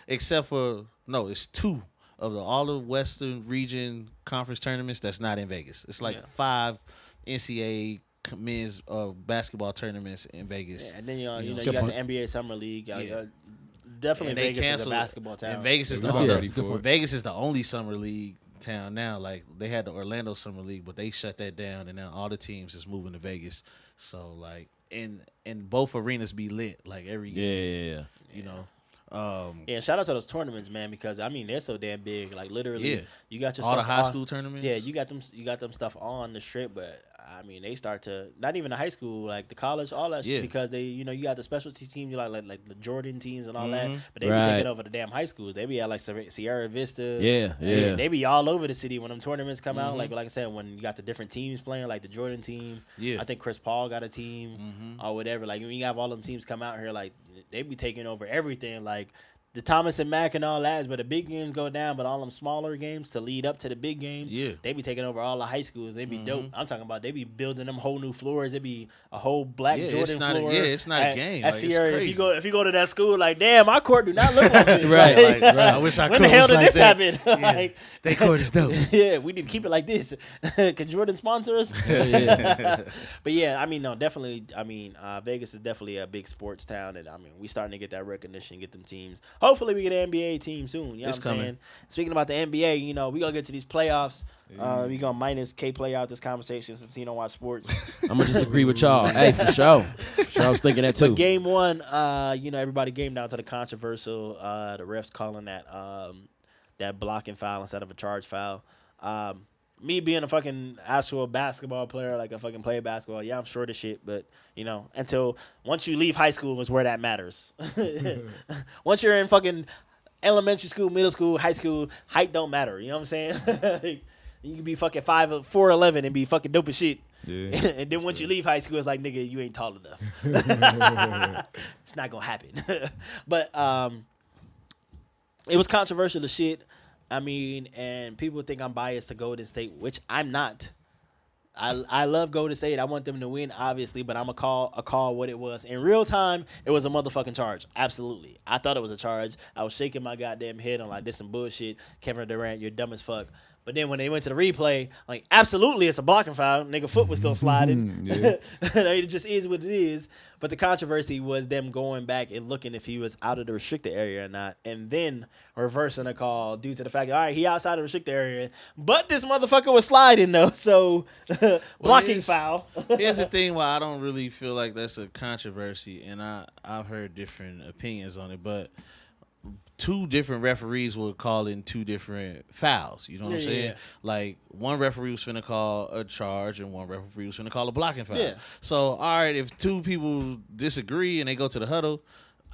Except for no, it's two of all the Western region conference tournaments that's not in Vegas. It's like 5 NCAA men's basketball tournaments in Vegas. Yeah, and then you know, got good the point. NBA Summer League. Yeah. Definitely And they Vegas is a canceled it. basketball town. And Vegas is the I'm Yeah, ready good for point. it. Vegas is the only summer league town now. Like they had the Orlando Summer League, but they shut that down, and now all the teams is moving to Vegas. So like, and both arenas be lit like every Yeah, year. yeah, yeah. You know, Yeah, shout out to those tournaments, man, because I mean they're so damn big. Like literally, Yeah. you got your all the stuff high on- school tournaments. Yeah, you got them stuff on the strip, but I mean they start to not even the high school, like the college, all that Yeah. shit, because they, you got the specialty teams, you like the Jordan teams and all that, Mhm. but they be Right. taking over the damn high schools. They be at like Sierra Vista. Yeah, yeah. They be all over the city when them tournaments come out. Mhm. Like I said, when you got the different teams playing, like the Jordan team. Yeah. I think Chris Paul got a team Mhm. or whatever. Like when you have all them teams come out here, like they be taking over everything. Like the Thomas and Mack and all that, but the big games go down, but all them smaller games to lead up to the big game, Yeah. they be taking over all the high schools. They be dope. I'm talking about they be building them whole new floors. It be a whole black Yeah, Jordan it's not a- floor. yeah, it's not a game. At Like, it's Sierra, crazy. if you go to that school, like damn, my court do not look like this. Right, Like, right. I wish I when could. the hell was did like this that. happen? Yeah. Like, They court is dope. yeah, we need to keep it like this. Can Jordan sponsor us? Yeah. But yeah, I mean, no, definitely. I mean, Vegas is definitely a big sports town, and I mean, we starting to get that recognition, get them teams. Hopefully, we get an NBA team soon. You know It's what I'm coming. saying? Speaking about the NBA, we gonna get to these playoffs. We gonna minus K play out this conversation since he don't watch sports. I'm gonna disagree with y'all. Hey, for sure. I was thinking that too. But game one, everybody came down to the controversial. The refs calling that blocking foul instead of a charge foul. Me being a fucking actual basketball player, like a fucking play basketball, yeah, I'm short as shit, but until once you leave high school is where that matters. Once you're in fucking elementary school, middle school, high school, height don't matter. You know what I'm saying? You can be fucking 4'11" and be fucking dope as shit. Yeah. And then once you leave high school, it's like, nigga, you ain't tall enough. It's not gonna happen. But it was controversial as shit. I mean, and people think I'm biased to Golden State, which I'm not. I love Golden State. I want them to win, obviously, but I'm a call what it was. In real time, it was a motherfucking charge. Absolutely. I thought it was a charge. I was shaking my goddamn head. I'm like, this some bullshit. Kevin Durant, you're dumb as fuck. But then when they went to the replay, like, absolutely, it's a blocking foul. Nigga foot was still sliding. Yeah. It just is what it is. But the controversy was them going back and looking if he was out of the restricted area or not, and then reversing a call due to the fact, all right, he outside the restricted area, but this motherfucker was sliding though, so blocking here's- foul. Here's the thing why I don't really feel like that's a controversy, and I've heard different opinions on it, but two different referees were calling two different fouls. You know what I'm saying? Yeah. Like one referee was finna call a charge and one referee was finna call a blocking foul. Yeah. So all right, if two people disagree and they go to the huddle,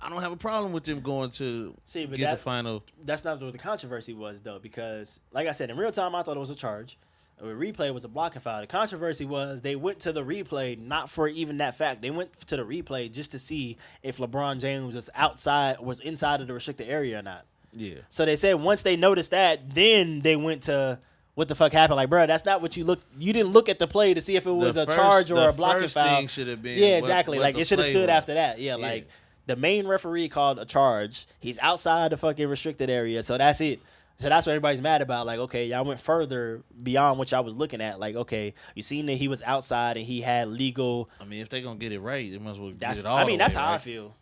I don't have a problem with them going to get the final. That's not what the controversy was, though, because, like I said, in real time, I thought it was a charge. The replay was a blocking foul. The controversy was they went to the replay not for even that fact. They went to the replay just to see if LeBron James was inside of the restricted area or not. Yeah. So they said once they noticed that, then they went to what the fuck happened. Like, bro, that's not what you look. You didn't look at the play to see if it was a charge or a blocking foul. The first thing should have been. Yeah, exactly. What like it should have stood was. after that. Yeah, like the main referee called a charge. He's outside the fucking restricted area, so that's it. So that's what everybody's mad about. Like, okay, y'all went further beyond what y'all was looking at. Like, okay, you seen that he was outside and he had legal. I mean, if they gonna get it right, they might as well That's. get it all. I mean, the that's way how right. I feel.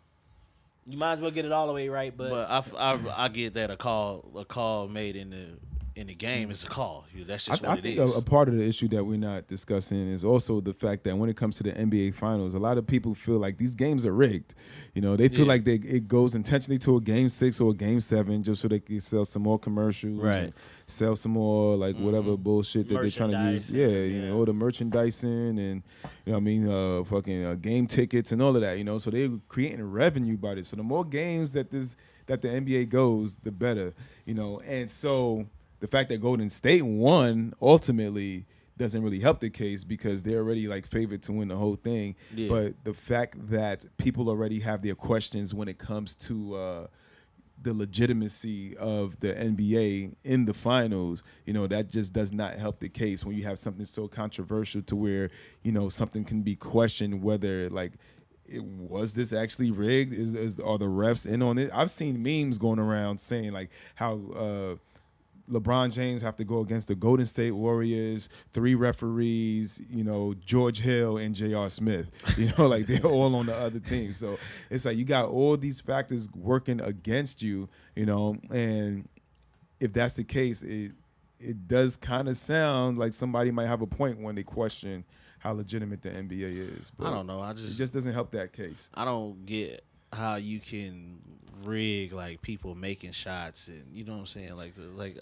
You might as well get it all the way right, but I get that a call made in the game is a call. That's just I what it think is. a part of the issue that we're not discussing is also the fact that when it comes to the NBA Finals, a lot of people feel like these games are rigged. You know, they feel like it goes intentionally to a Game 6 or a Game 7 just so they can sell some more commercials, Right. and sell some more like whatever bullshit that they're trying to use. Yeah, you know, all the merchandising and you know what I mean, fucking game tickets and all of that. You know, so they're creating revenue by this. So the more games that the NBA goes, the better. You know, and so. The fact that Golden State won ultimately doesn't really help the case because they're already like favored to win the whole thing. Yeah. But the fact that people already have their questions when it comes to the legitimacy of the NBA in the finals, you know, that just does not help the case when you have something so controversial to where, you know, something can be questioned whether like, was this actually rigged? Are the refs in on it? I've seen memes going around saying like how LeBron James have to go against the Golden State Warriors, 3 referees, you know, George Hill and J.R. Smith. You know, like they're all on the other team. So it's like you got all these factors working against you, you know, and if that's the case, it does kind of sound like somebody might have a point when they question how legitimate the NBA is. But I don't know. it just doesn't help that case. I don't get how you can rig like people making shots and you know what I'm saying, like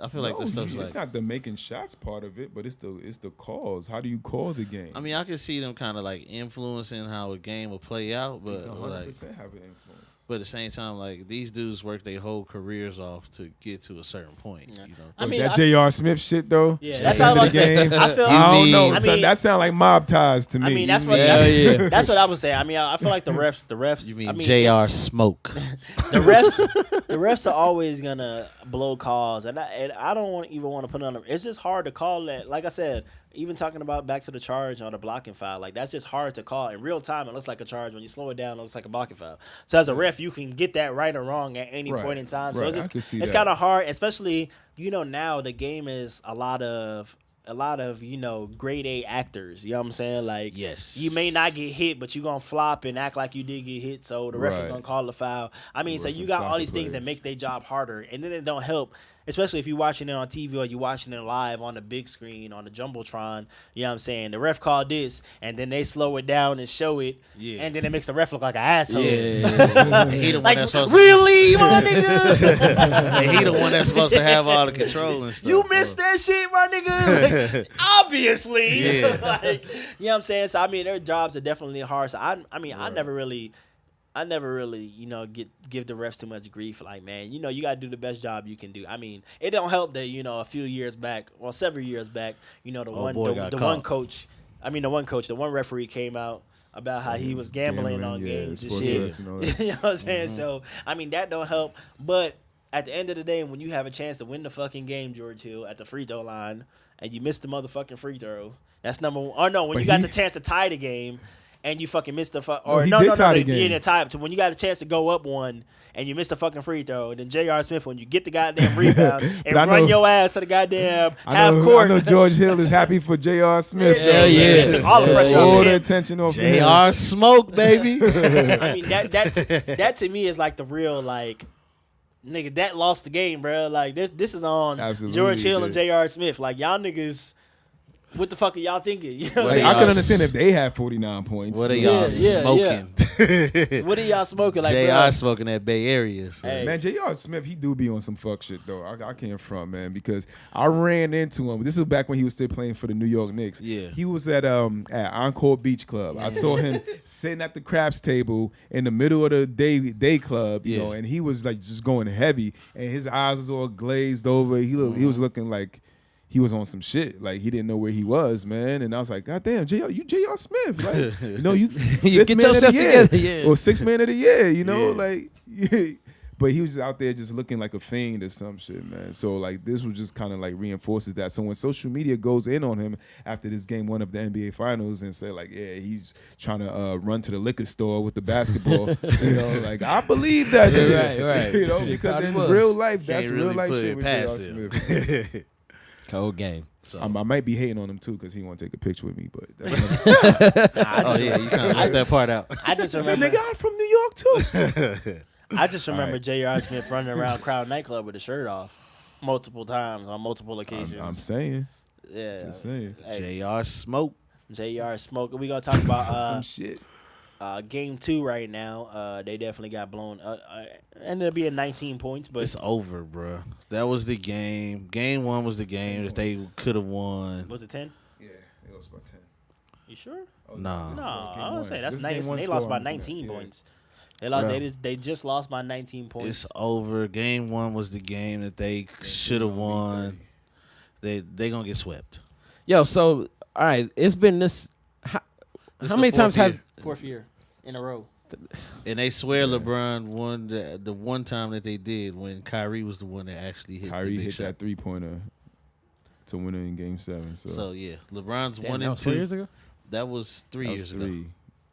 I feel like this stuff's it's like not the making shots part of it, but it's the calls. How do you call the game? I mean, I can see them kind of like influencing how a game will play out, but 100% like, have an influence. but at the same time, like these dudes work their whole careers off to get to a certain point. You know, I mean, that J.R. Smith shit though. Yeah, that's what I was saying. I feel. I don't know. I son, mean, that sound like mob ties to me. I mean, that's what. Yeah. That's what I was saying. I mean, I feel like the refs. you mean I mean, J.R. Smoke? The refs are always gonna blow calls, and I don't even want to put it on them. It's just hard to call that. Like I said, even talking about back to the charge on the blocking foul, like that's just hard to call in real time. It looks like a charge. When you slow it down, it looks like a blocking foul. So as a ref, you can get that right or wrong at any point in time. So Right. it's I can see it's that. kind of hard, especially now the game is a lot of grade A actors. You know what I'm saying? Like, Yes. you may not get hit, but you gonna flop and act like you did get hit, so the ref is Right. gonna call the foul. I mean, so Worse you than got all soccer these things that players. make their job harder, and then it don't help, especially if you're watching it on TV or you're watching it live on the big screen on the jumbotron. You know what I'm saying? The ref called this, and then they slow it down and show it, Yeah. and then it makes the ref look like an asshole. And he the one Like, that's supposed really, my nigga? and he the one that's supposed to have all the control and stuff. You missed bro. that shit, my nigga. Like, obviously. Yeah. Like, you know what I'm saying? So I mean, their jobs are definitely hard. So I never really, give the refs too much grief. Like, man, you gotta do the best job you can do. I mean, it don't help that, a few years back, well, several years back, the one referee came out about how he was gambling on games and sports shit. bets and all that. You know what I'm saying? So, I mean, that don't help. But at the end of the day, when you have a chance to win the fucking game, George Hill, at the free throw line, and you miss the motherfucking free throw, that's number one. Or no, when But you got he- the chance to tie the game, and you fucking missed the he did tie the game. Yeah, tie up. So when you got a chance to go up one, and you missed the fucking free throw, and then J.R. Smith, when you get the goddamn rebound and I run know- your ass to the goddamn I half know, court. I know George Hill is happy for J.R. Smith. Hell though. yeah. He took all the pressure All off the him. attention off him. J.R. Smoke, baby. I mean, that to me is like the real, like, nigga, that lost the game, bro. Like, this is on Absolutely, George Hill and dude. J.R. Smith. Like, y'all niggas What the fuck are y'all thinking? You know what I'm Like, saying? I can understand if they had 49 points. What are Yeah, y'all yeah, smoking? What are y'all smoking? Like, JR bro, smoking that Bay Area. So. Hey. Man, J.R. Smith, he do be on some fuck shit though. I can't front, man, because I ran into him. This is back when he was still playing for the New York Knicks. Yeah. He was at Encore Beach Club. I saw him sitting at the craps table in the middle of the day club, you know, and he was like just going heavy, and his eyes was all glazed over. He was looking like he was on some shit. Like, he didn't know where he was, man. And I was like, God damn, you J.R. Smith. Like, you know, you You fifth get man of the yourself year. together, yeah. Or sixth man of the year, you know? Yeah. Like, but he was just out there just looking like a fiend or some shit, man. So, like, this was just kind of, like, reinforces that. So when social media goes in on him after this game 1 of the NBA Finals and say, like, yeah, he's trying to run to the liquor store with the basketball, you know, like, I believe that shit. right. You know, He because thought he in was. real life, Can't that's really real life put shit it with J.R. past him. Smith. Cold game. So. I might be hating on him too because he want to take a picture with me, but that's another story. Oh yeah, you kind of left that part out. I just I said, remember. nigga, I'm from New York too. I just remember Alright. J.R. Smith running around Crowd nightclub with his shirt off multiple times on multiple occasions. I'm saying, yeah, just saying, Hey, JR smoke. J.R. smoking. We gonna talk about some shit. game 2 right now. They definitely got blown. Ended up being 19 points, but It's over, bro. That was the game. Game 1 was the game that they could have won. was it 10? Yeah, it was about 10. You sure? Nah. No, I would say that's nice. game They one lost score by I'm looking 19 at, yeah. points. They lost. Bro. They just lost by 19 points. It's over. Game 1 was the game that they should have won. They gonna get swept. Yo, so all right, it's been this. How This many the times fourth have year. 4th year in a row. And they swear LeBron won the one time that they did when Kyrie was the one that actually hit the Kyrie big hit shot. that 3-pointer to win it in Game 7. So, So yeah, LeBron's Damn, 1 that and was 2. 4 years ago? That was 3 that years was ago. 3.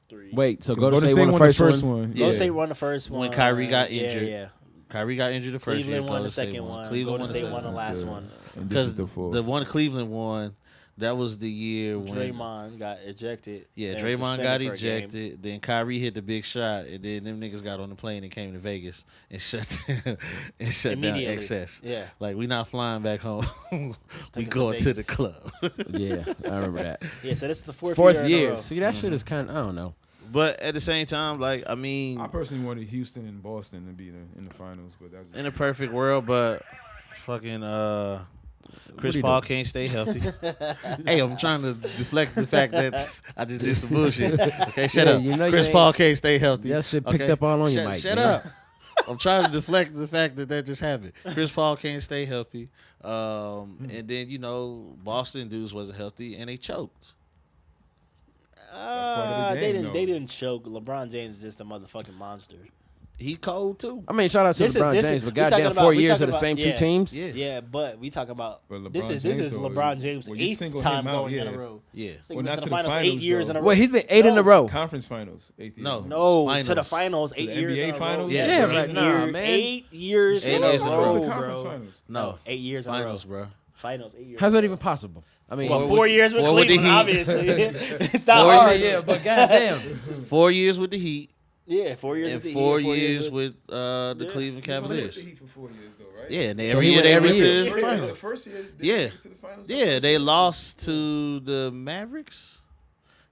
3. Wait, so Golden Golden State won the first one. Yeah. Golden State won the first one. When Kyrie got yeah, injured. Yeah. Kyrie got injured the first year. Cleveland won Golden the State second one. Cleveland Golden State second won the one. last Yeah. one. And this Because is the 4th. the one Cleveland won, that was the year when Draymond got ejected. Yeah, and was Draymond got suspended for a game. ejected. Then Kyrie hit the big shot, and then them niggas got on the plane and came to Vegas and shut down Immediately. excess. Yeah. Like, we not flying back home. we Take us to going to the Vegas. club. Yeah, I remember that. Yeah, so this is the fourth Fourth year. in a year. row. See, that shit is kind of, I don't know. But at the same time, like, I mean, I personally wanted Houston and Boston to be in the finals, but that's just in a perfect world, but fucking Chris you Paul doing? can't stay healthy. Hey, I'm trying to deflect the fact that I just did some bullshit. Okay, shut Yeah, up. you know you Chris ain't- Paul can't stay healthy. That shit picked Okay? up all on you, Shut- Mike. Shut man. up. I'm trying to deflect the fact that just happened. Chris Paul can't stay healthy. And then, you know, Boston dudes wasn't healthy and they choked. part of the game, They though. didn't choke. LeBron James is just a motherfucking monster. He cold too. I mean, shout out to This is- LeBron this is- James, but we talking goddamn, about- 4 we years talking of the about- same yeah. two teams. Yeah. Yeah, but we talk about But this LeBron is James, though, LeBron James' when you 8th single time him out, going in yeah. a row. Yeah. So he Well, went not to the to the finals 8 finals, years though. in a row. Well, he's been 8 in a row. Conference finals. 8th year. No. No, to Finals. the finals, To 8 the years NBA in a row. finals? Yeah, Yeah, but nah, man. 8 years 8 in a years in a row, It's row, the conference bro. finals. No. 8 years in a row. Finals, bro. Finals, 8 years. How's in that a even row. possible? I mean, Well, Four 4 with- years with four with the Cleveland, Heat. obviously. It's not Four hard. yeah, but goddamn. 4 years with the Heat Yeah, 4 years and with the 4 Heat, 4 years with Yeah. Cleveland He was only with Cavaliers. the Heat for 4 years, though, right? Yeah, and So every he year went they every went year. to the The finals. first year, they Yeah. went to the finals. Yeah, they lost to the Mavericks.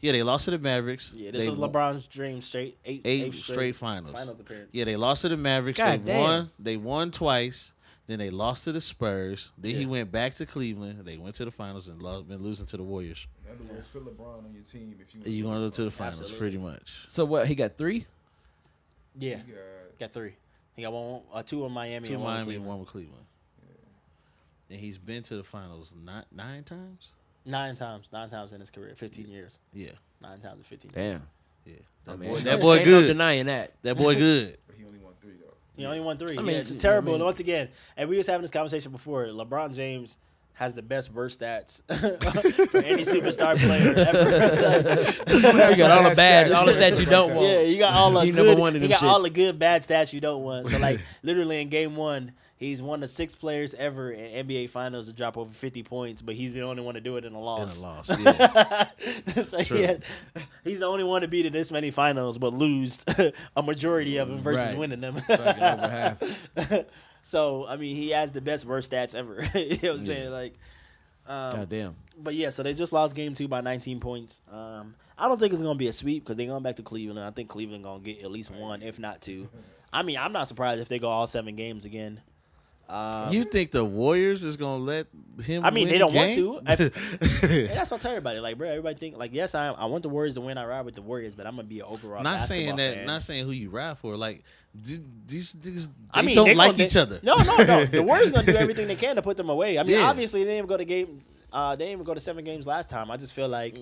Yeah, they lost to the Mavericks. Yeah, this They was LeBron's dream straight. eight Eight straight finals. Finals appearance. Yeah, they lost to the Mavericks. God they damn. won. They won twice. Then they lost to the Spurs. Then he Yeah. went back to Cleveland. They went to the finals and been losing to the Warriors. In other words, put LeBron on your team if you You want to go to the finals, Absolutely. pretty much. So what? He got 3? Yeah, You got 3. He got one, 2 in Miami, 2 and 1 in Miami and Cleveland. 1 with Cleveland. And he's been to the finals nine times. 9 times in his career, 15 years. Yeah, 9 times in 15 years. Damn. yeah. I That mean, boy, ain't that no- boy ain't no good. denying that. That boy good. But he only won 3 though. He only won 3. I mean, Yeah, it's I terrible. mean- And once again, and we was having this conversation before. LeBron James has the best burst stats for any superstar player ever. You got all the Bad bad, stats. all the stats you don't want. Yeah, you got all the He good. never wanted You them got all shits. the good bad stats you don't want. So like literally in game 1, he's one of 6 players ever in NBA Finals to drop over 50 points, but he's the only one to do it in a And loss. a loss. Yeah. So True. he's the only one to beat in this many finals, but lose a majority of them versus Right. winning them. Fucking over half. So I mean, he has the best burst stats ever. You know what I'm Yeah. saying? Like, God damn. But yeah, so they just lost game 2 by 19 points. I don't think it's gonna be a sweep because they're going back to Cleveland. I think Cleveland gonna get at least 1, if not 2. I mean, I'm not surprised if they go all 7 games again. You think the Warriors is gonna let him? I mean, win they the don't want game? to. And that's what I tell everybody. Like, bro, everybody think like, yes, I want the Warriors to win. I ride with the Warriors, but I'm gonna be an overall. Not saying basketball that. fan. Not saying who you ride for. Like these niggas, I mean, don't they like gonna- each other. No. The Warriors gonna do everything they can to put them away. I mean, Yeah. obviously they didn't even go to game. They didn't even go to 7 games last time. I just feel like,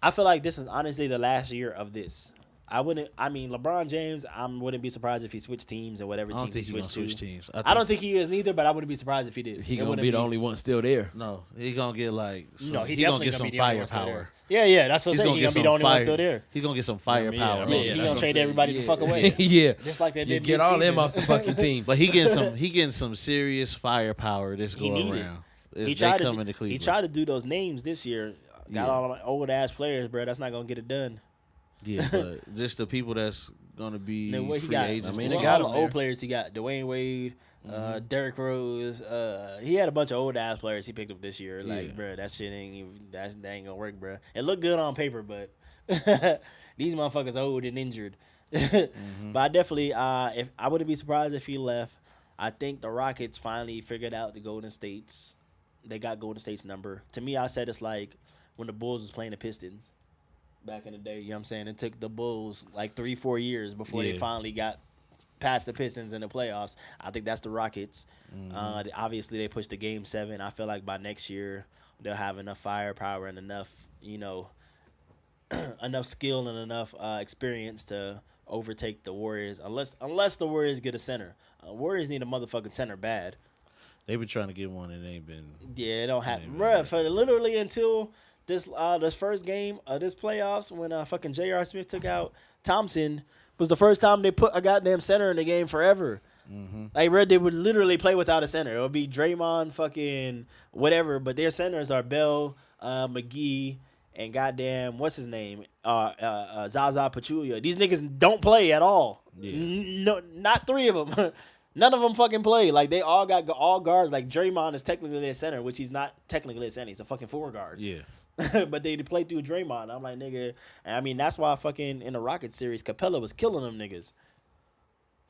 I feel like this is honestly the last year of this. I mean, LeBron James, I wouldn't be surprised if he switched teams or whatever I don't team he think he's gonna switched switch to. teams. I don't think he is neither, but I wouldn't be surprised if he did. He It gonna wouldn't be the only one still there. No, he gonna get like. Some, No, he gonna definitely get gonna some be the only one still firepower. there. Yeah, that's what I'm He's saying. gonna He's get gonna some be the only one fire. still there. He's gonna get some firepower. I mean, he's that's gonna what trade I'm everybody the saying. fuck away. Yeah. Just like they You did. get all them mid-season. off the fucking team. But he getting some serious firepower this He go needed. around. He They tried coming to. to Cleveland. He tried to do those names this year. Got Yeah. all my old ass players, bro. That's not gonna get it done. Yeah, but just the people that's gonna be Then what he free got? agents. I mean, this they year. got all him the old there. players he got. Dwayne Wade, Derrick Rose. He had a bunch of old ass players he picked up this year. Like, Yeah. bro, that shit ain't even, that ain't gonna work, bro. It looked good on paper, but these motherfuckers old and injured. But I definitely, if I wouldn't be surprised if he left. I think the Rockets finally figured out the Golden States. They got Golden State's number. To me, I said it's like when the Bulls was playing the Pistons back in the day. You know what I'm saying? It took the Bulls like 3-4 years before they Yeah. finally got past the Pistons in the playoffs. I think that's the Rockets. Obviously, they pushed to Game 7. I feel like by next year they'll have enough firepower and enough, enough skill and enough experience to overtake the Warriors. Unless the Warriors get a center. Warriors need a motherfucking center bad. They've been trying to get one and they ain't been. Yeah, it don't happen, Yeah, bruh. For literally until this first game of this playoffs, when fucking J.R. Smith took out Thompson, was the first time they put a goddamn center in the game forever. Like, bro, they would literally play without a center. It would be Draymond, fucking whatever, but their centers are Bell, McGee, and goddamn what's his name, Zaza Pachulia. These niggas don't play at all. Yeah. No, not 3 of them. None of them fucking play. Like, they all got all guards. Like, Draymond is technically their center, which he's not technically a center. He's a fucking 4 guard. Yeah. But they play through Draymond. I'm like, nigga. And I mean, that's why fucking in the Rockets series, Capella was killing them niggas.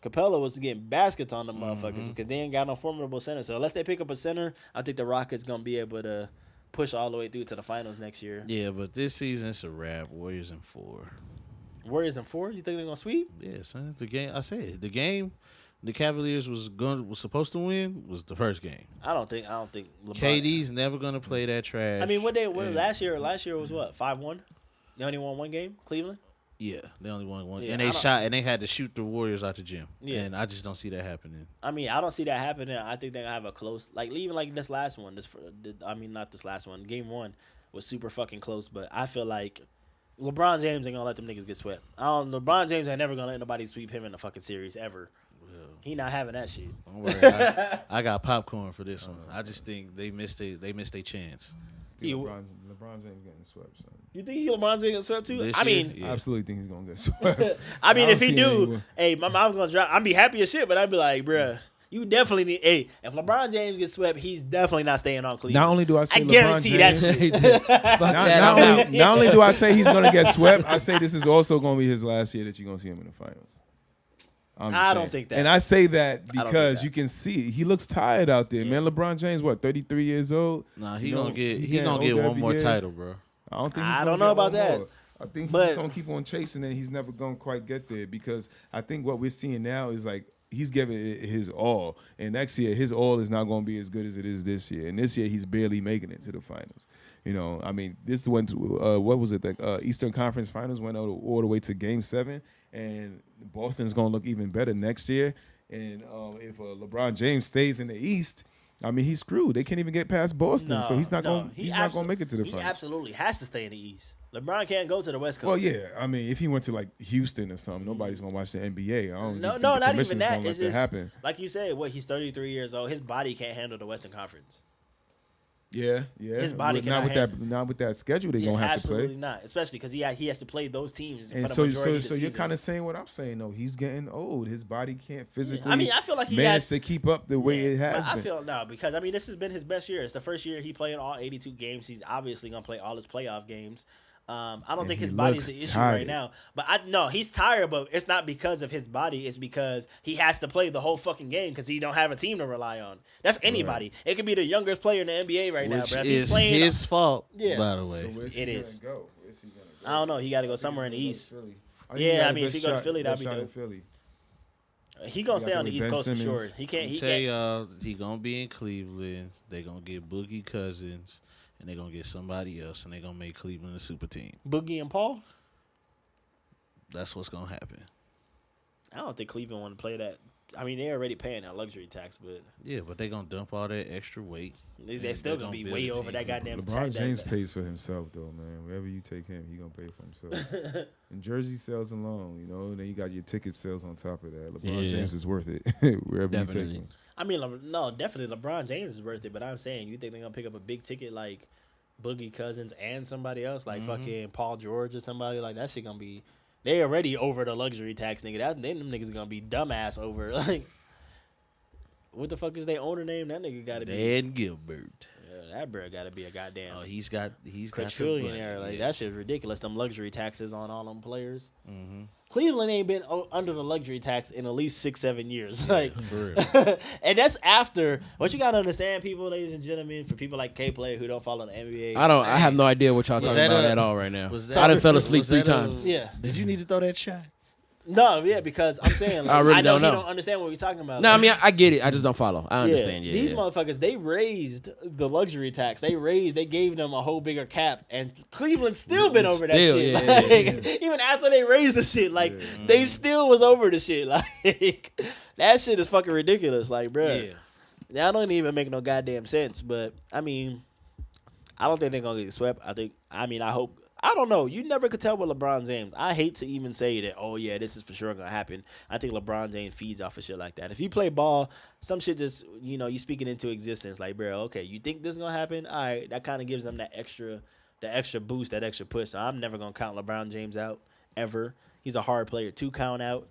Capella was getting baskets on them motherfuckers because they ain't got no formidable center. So unless they pick up a center, I think the Rockets going to be able to push all the way through to the finals next year. Yeah, but this season it's a wrap. Warriors in 4. Warriors in 4? You think they're going to sweep? Yeah, son. The game. I said the game. The Cavaliers was supposed to win was the first game. I don't think LeBron. KD's never gonna play that trash. I mean, what and- last year was what? 5-1? They only won 1 game, Cleveland? Yeah, they only won one, Yeah, and I they don't- shot, and they had to shoot the Warriors out the gym. Yeah. And I just don't see that happening. I mean, I don't see that happening. I think they're going to have a close, like, even like this last one. Not this last one. Game 1 was super fucking close, but I feel like LeBron James ain't going to let them niggas get swept. LeBron James ain't never going to let nobody sweep him in the fucking series ever. He not having that shit. Don't worry, I got popcorn for this one. I just think they missed their chance. LeBron James getting swept, son. You think LeBron's gonna get swept too? This I year, mean, yeah. I absolutely think he's gonna get swept. I mean, I if don't he see do, anyone. hey, my mom's gonna drop. I'd be happy as shit, but I'd be like, bruh, you definitely need. Hey, if LeBron James gets swept, he's definitely not staying on Cleveland. Not only do I say I LeBron guarantee that James, shit. Fuck that. I'm out. not only do I say he's gonna get swept, I say this is also gonna be his last year that you're gonna see him in the finals. I'm just I don't saying. think that. And I say that I don't think because that. you can see he looks tired out there, man. LeBron James, what, 33 years old? Nah, You he know, gonna get he he getting gonna get older one every more year. title, bro. I don't think he's I gonna don't know get about one that. more. I think he's But- just gonna keep on chasing it. He's never gonna quite get there because I think what we're seeing now is like he's giving it his all, and next year his all is not gonna be as good as it is this year. And this year he's barely making it to the finals. You know, I mean, this went to what was it? Like Eastern Conference Finals went all the way to Game 7, and Boston's gonna look even better next year. And if LeBron James stays in the East, I mean, he's screwed. They can't even get past Boston, so he's not going. He's not going to make it to the He finals. absolutely has to stay in the East. LeBron can't go to the West Coast. Well, yeah. I mean, if he went to like Houston or something, nobody's going to watch the NBA. I don't No, think no, the not even commission's that. gonna It's let just happen. like you said. He's 33 years old. His body can't handle the Western Conference. Yeah. His body not with cannot that. Not with that schedule. They're gonna have to play. Absolutely not, especially because he has to play those teams. And for the majority of the so you're season. kind of saying what I'm saying though. He's getting old. His body can't physically. I mean, I feel like he manage has to keep up the way it has but been. I feel no, because I mean this has been his best year. It's the first year he played all 82 games. He's obviously gonna play all his playoff games. I don't think his body's the issue right now. But he's tired, but it's not because of his body. It's because he has to play the whole fucking game because he don't have a team to rely on. That's anybody. Right. It could be the youngest player in the NBA right now, bro. Which is his fault, by the way. So where's he gonna go? Where's he gonna go? I don't know. He got to go somewhere in the East. Yeah, I mean, if he go to Philly, that'd be dope. He gonna stay on the East Coast for sure. He can't. He tell y'all, he gonna be in Cleveland. They gonna get Boogie Cousins. And they're going to get somebody else, and they're going to make Cleveland a super team. Boogie and Paul? That's what's going to happen. I don't think Cleveland want to play that. I mean, they're already paying that luxury tax, but... Yeah, but they're going to dump all that extra weight. They're still going to be way over that goddamn tax. LeBron James pays for himself, though, man. Wherever you take him, he going to pay for himself. And jersey sales alone, then you got your ticket sales on top of that. LeBron James is worth it wherever you take him. I mean, no, definitely LeBron James is worth it, but I'm saying, you think they're going to pick up a big ticket like Boogie Cousins and somebody else, like fucking Paul George or somebody? Like, that shit going to be... They already over the luxury tax, nigga. Them niggas going to be dumbass over. Like, what the fuck is their owner name? That nigga got to be... Dan Gilbert. Yeah, that bro got to be a goddamn... Oh, he's got trillionaire. Like, that shit's ridiculous, them luxury taxes on all them players. Mm-hmm. Cleveland ain't been under the luxury tax in at least 6-7 years. Yeah, like, for real. And that's after what you gotta understand, people, ladies and gentlemen, for people like K Player who don't follow the NBA. I have no idea what y'all talking about at all right now. I done fell asleep 3 times. Yeah. Did you need to throw that shot? No, yeah, because I'm saying like, I really know don't know. you don't understand what we're talking about. No, I mean I get it. I just don't follow. I understand. Yeah, these motherfuckers, they raised the luxury tax. They gave them a whole bigger cap, and Cleveland still been over that shit. Like, even after they raised the shit, like they still was over the shit. Like that shit is fucking ridiculous. Like, bruh, that don't even make no goddamn sense. But I mean, I don't think they're gonna get swept. I hope. I don't know. You never could tell with LeBron James. I hate to even say that, oh, yeah, this is for sure going to happen. I think LeBron James feeds off of shit like that. If you play ball, some shit just, you speak it into existence. Like, bro, okay, you think this is going to happen? All right, that kind of gives them that extra boost, that extra push. So I'm never going to count LeBron James out, ever. He's a hard player to count out.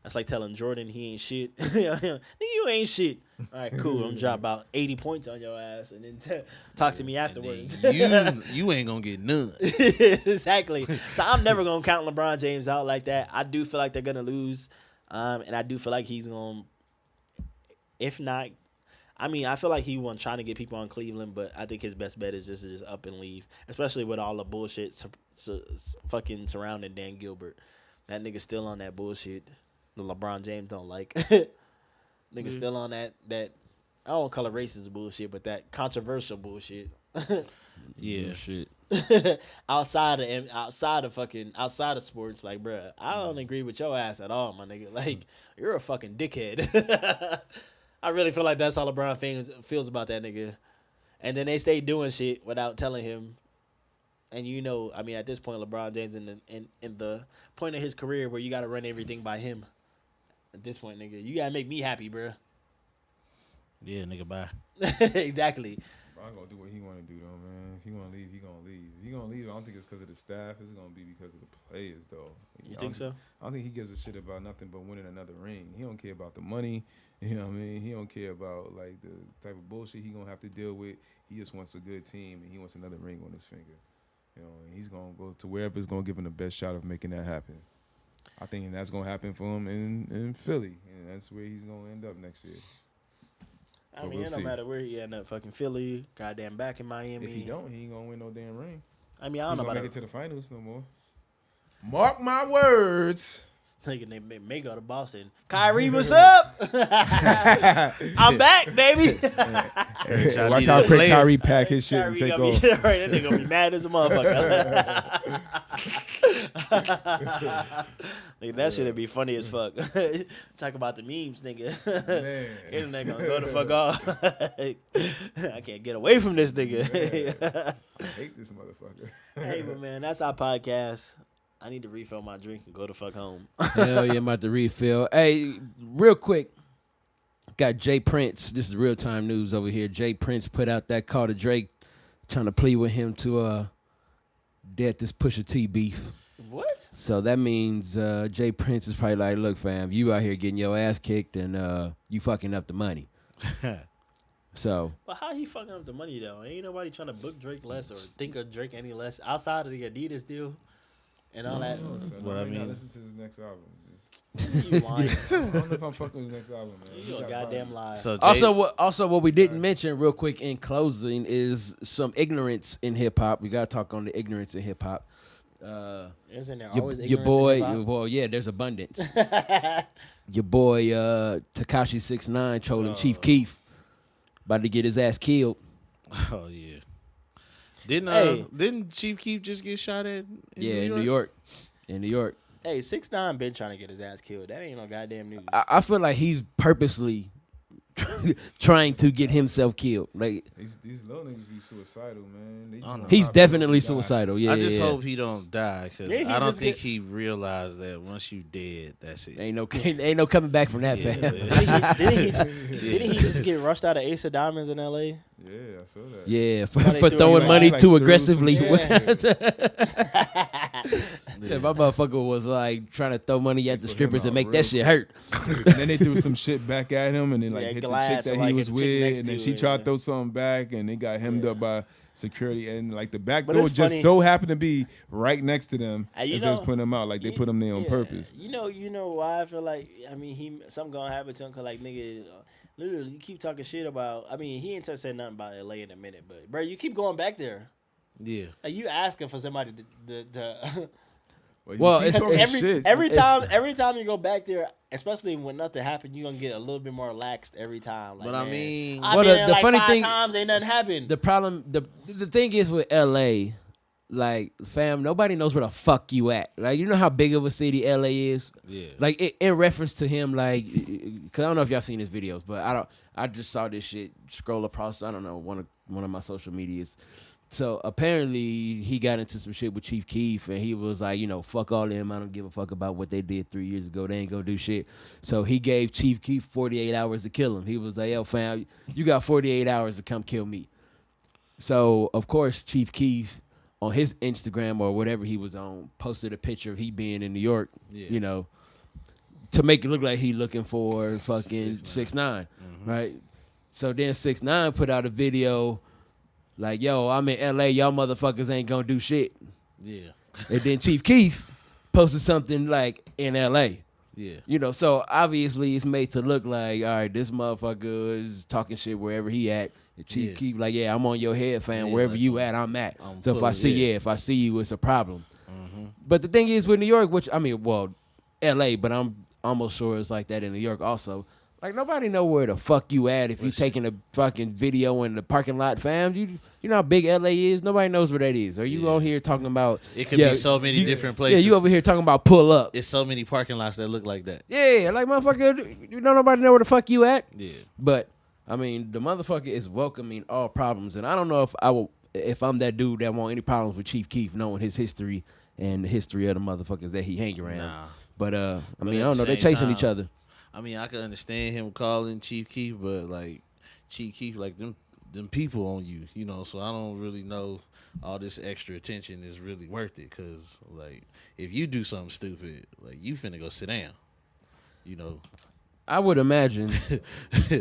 That's like telling Jordan he ain't shit. You ain't shit. All right, cool. I'm going to drop about 80 points on your ass and then talk to me afterwards. You ain't going to get none. Exactly. So I'm never going to count LeBron James out like that. I do feel like they're going to lose. And I do feel like he's going to, if not, I mean, I feel like he wasn't trying to get people on Cleveland, but I think his best bet is just to just up and leave, especially with all the bullshit fucking surrounding Dan Gilbert. That nigga still on that bullshit. The LeBron James don't like. Nigga still on that I don't call it racist bullshit, but that controversial bullshit. Yeah, shit. outside of sports, like, bruh, I don't agree with your ass at all, my nigga. Like, you're a fucking dickhead. I really feel like that's how LeBron feels about that nigga. And then they stay doing shit without telling him. And I mean, at this point, LeBron James in the point of his career where you got to run everything by him. At this point, nigga, you got to make me happy, bro. Yeah, nigga, bye. Exactly. LeBron gonna do what he want to do, though, man. If he want to leave, he gonna leave. If he gonna leave, I don't think it's because of the staff. It's gonna be because of the players, though. You think so? I don't think he gives a shit about nothing but winning another ring. He don't care about the money. You know what I mean? He don't care about like the type of bullshit he gonna have to deal with. He just wants a good team and he wants another ring on his finger. And he's gonna go to wherever's gonna give him the best shot of making that happen. I think that's gonna happen for him in Philly, and that's where he's gonna end up next year. I mean, it don't matter where he end up, fucking Philly, goddamn back in Miami. If he don't, he ain't gonna win no damn ring. I mean, I don't know about make it to the finals no more. Mark my words. Thinking they may go to Boston. Kyrie, what's up? I'm back, baby. Watch how quick Kyrie pack his shit and take off. Right, that nigga gonna be mad as a motherfucker. Nigga, that shit'd be funny as fuck. Talk about the memes, nigga. Man. Internet gonna go the fuck off. I can't get away from this nigga. I hate this motherfucker. Hey, but man, that's our podcast. I need to refill my drink and go the fuck home. Hell yeah, I'm about to refill. Hey, real quick, got Jay Prince. This is real time news over here. Jay Prince put out that call to Drake trying to plead with him to death this Pusha T beef. What? So that means Jay Prince is probably like, look, fam, you out here getting your ass kicked and you fucking up the money. So. But how he fucking up the money though? Ain't nobody trying to book Drake less or think of Drake any less outside of the Adidas deal and all that. What I mean, listen to his next album. You lying? I don't know if I'm fucking with his next album, man. You a goddamn lie. so Also, what we didn't mention real quick in closing is some ignorance in hip hop. We gotta talk on the ignorance in hip hop. Isn't there Your always boy, yeah, there's abundance. Your boy Tekashi 6ix9ine trolling Chief Keef, about to get his ass killed. Oh yeah. Didn't Chief Keef just get shot at? In New York. In New York. Hey, 6ix9ine been trying to get his ass killed. That ain't no goddamn news. I feel like he's purposely trying to get himself killed. Like These little niggas be suicidal, man. They just I know. wanna he's pop definitely pills and die. suicidal. Yeah, I just yeah. hope he don't die because Yeah, he I don't just think get- he realized that once you dead, that's it. Ain't no coming back from that, Yeah, fam. Didn't he just get rushed out of Ace of Diamonds in L.A.? Yeah, I saw that. Yeah, Somebody for threw throwing him money like too threw some aggressively. shit. Yeah, my motherfucker was like trying to throw money at the Put him strippers and out make real that shit hurt. And then they threw some shit back at him, and then like Yeah, hit glass, the chick that or, like, he was hit the chick with, next and then to she it, tried yeah. to throw something back, and they got hemmed up by security, and like the back But door it's just funny. so happened to be right next to them You as they was know- putting them out, like they put them there on Yeah. purpose. You know why I feel like, I mean, something gonna happen to him, cause like nigga, literally you keep talking shit about, I mean, he ain't said nothing about LA in a minute, but bro, you keep going back there. Yeah. Like you asking for somebody to Well, he keep it's- talking every shit. every time you go back there, especially when nothing happened, you're gonna get a little bit more laxed every time. Like, But I man, mean, I've Well, been the there like funny 5 thing- times, ain't nothing happened. The problem, the thing is with LA, like fam, nobody knows where the fuck you at. Like you know how big of a city LA is. yeah. Like in reference to him, like, cause I don't know if y'all seen his videos, but I just saw this shit scroll across. I don't know one of my social medias. So apparently he got into some shit with Chief Keef, and he was like, you know, fuck all them. I don't give a fuck about what they did 3 years ago. They ain't gonna do shit. So he gave Chief Keef 48 hours to kill him. He was like, yo, fam, you got 48 hours to come kill me. So of course Chief Keef on his Instagram or whatever he was on posted a picture of he being in New York, Yeah. you know, to make it look like he looking for fucking 6ix9ine, right? So then 6ix9ine put out a video like, yo, I'm in LA, y'all motherfuckers ain't gonna do shit. Yeah. And then Chief Keef posted something like in LA. Yeah. You know, so obviously it's made to look like, all right, this motherfucker is talking shit wherever he at. And Chief Yeah. Keef like, yeah, I'm on your head, fam. Yeah, Wherever like, you at, I'm at. I'm So if I pulling- see, yeah. if I see you, it's a problem. But the thing is with New York, which I mean, well, LA, but I'm almost sure it's like that in New York also. Like nobody know where the fuck you at if you taking a fucking video in the parking lot, fam. You know how big LA is. Nobody knows where that is. Are you Yeah. out here talking about? It could yeah, be so many you- different Yeah, places. you over here talking about pull up. It's so many parking lots that look like that. Yeah, like motherfucker, you know nobody know where the fuck you at. Yeah. But I mean, the motherfucker is welcoming all problems, and I don't know if I'm that dude that want any problems with Chief Keef, knowing his history and the history of the motherfuckers that he hang around. Nah. But I mean, at I don't the know. They same chasing time, each other. I mean, I can understand him calling Chief Keef, but like Chief Keef, like them people on you, you know. So I don't really know all this extra attention is really worth it. Cause like if you do something stupid, like you finna go sit down, you know. I would imagine.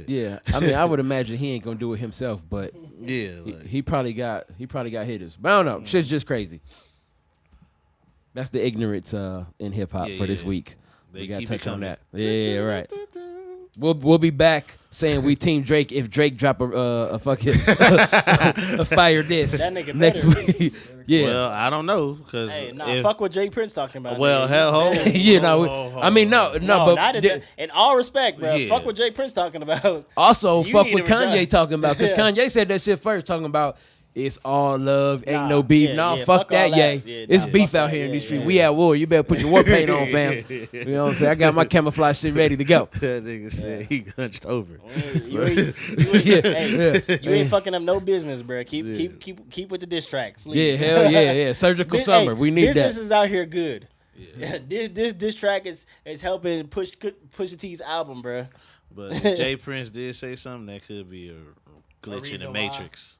Yeah, I mean, I would imagine he ain't gonna do it himself, but Yeah, like, he probably got hitters. But I don't know. Shit's just crazy. That's the ignorance in hip hop Yeah, for this yeah. week. They We gotta keep it touch on coming. that. Yeah, right. We'll be back saying we team Drake if Drake drop a fucking a fire disc That nigga next better. week. Yeah. Well, I don't know, cause Hey, nah, if, fuck what Jay Prince talking about. well, nigga. hell, hold, You know, hold, I mean, no, No, but not in all respect, bro. Yeah. Fuck what Jay Prince talking about. also You fuck need what to resign. Kanye talking about, because Yeah. Kanye said that shit first, talking about it's all love, ain't Nah, no beef. yeah, Nah, yeah, fuck fuck all that, that. yay. Yeah, It's nah, beef fuck out that, here in yeah, the street. yeah. We at war. You better put your war paint on, fam. You know what I'm saying? I got my camouflage shit ready to go. that nigga said he hunched over. You ain't, Yeah, hey, yeah. you ain't fucking up no business, bro. Yeah. Keep with the diss tracks, please. Yeah, hell yeah. Surgical This- summer. hey, We need business that. is out here good. Yeah. This track is helping Pusha T's album, bro. But if Jay Prince did say something, that could be a glitch in reason the why. matrix.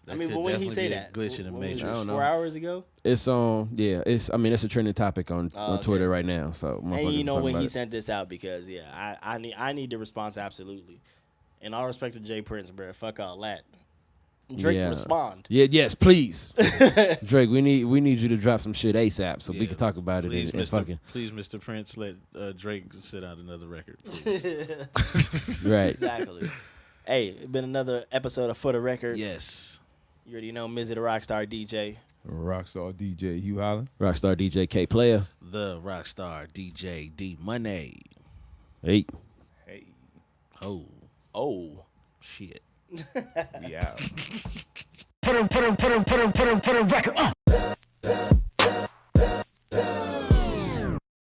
I mean, but when he say that? Glitch in the When was matrix. it, I don't know. 4 hours ago? It's it's a trending topic on Okay. Twitter right now. So And motherfuckers you know talking when about he it. sent this out because I need the response absolutely. In all respect to Jay Prince, bro, fuck all that. Drake Yeah. respond. Yeah, yes, please. Drake, we need you to drop some shit ASAP so we can talk about Please, it and fucking please, Mr. Prince, let Drake sit out another record, please. right. Exactly. Hey, it's been another episode of For the Record. Yes. You already know Mizzy the Rockstar DJ. Rockstar DJ Hugh Holland. Rockstar DJ K Player. The Rockstar DJ D Money. Hey. Hey, Oh. Shit. we out. Put a record.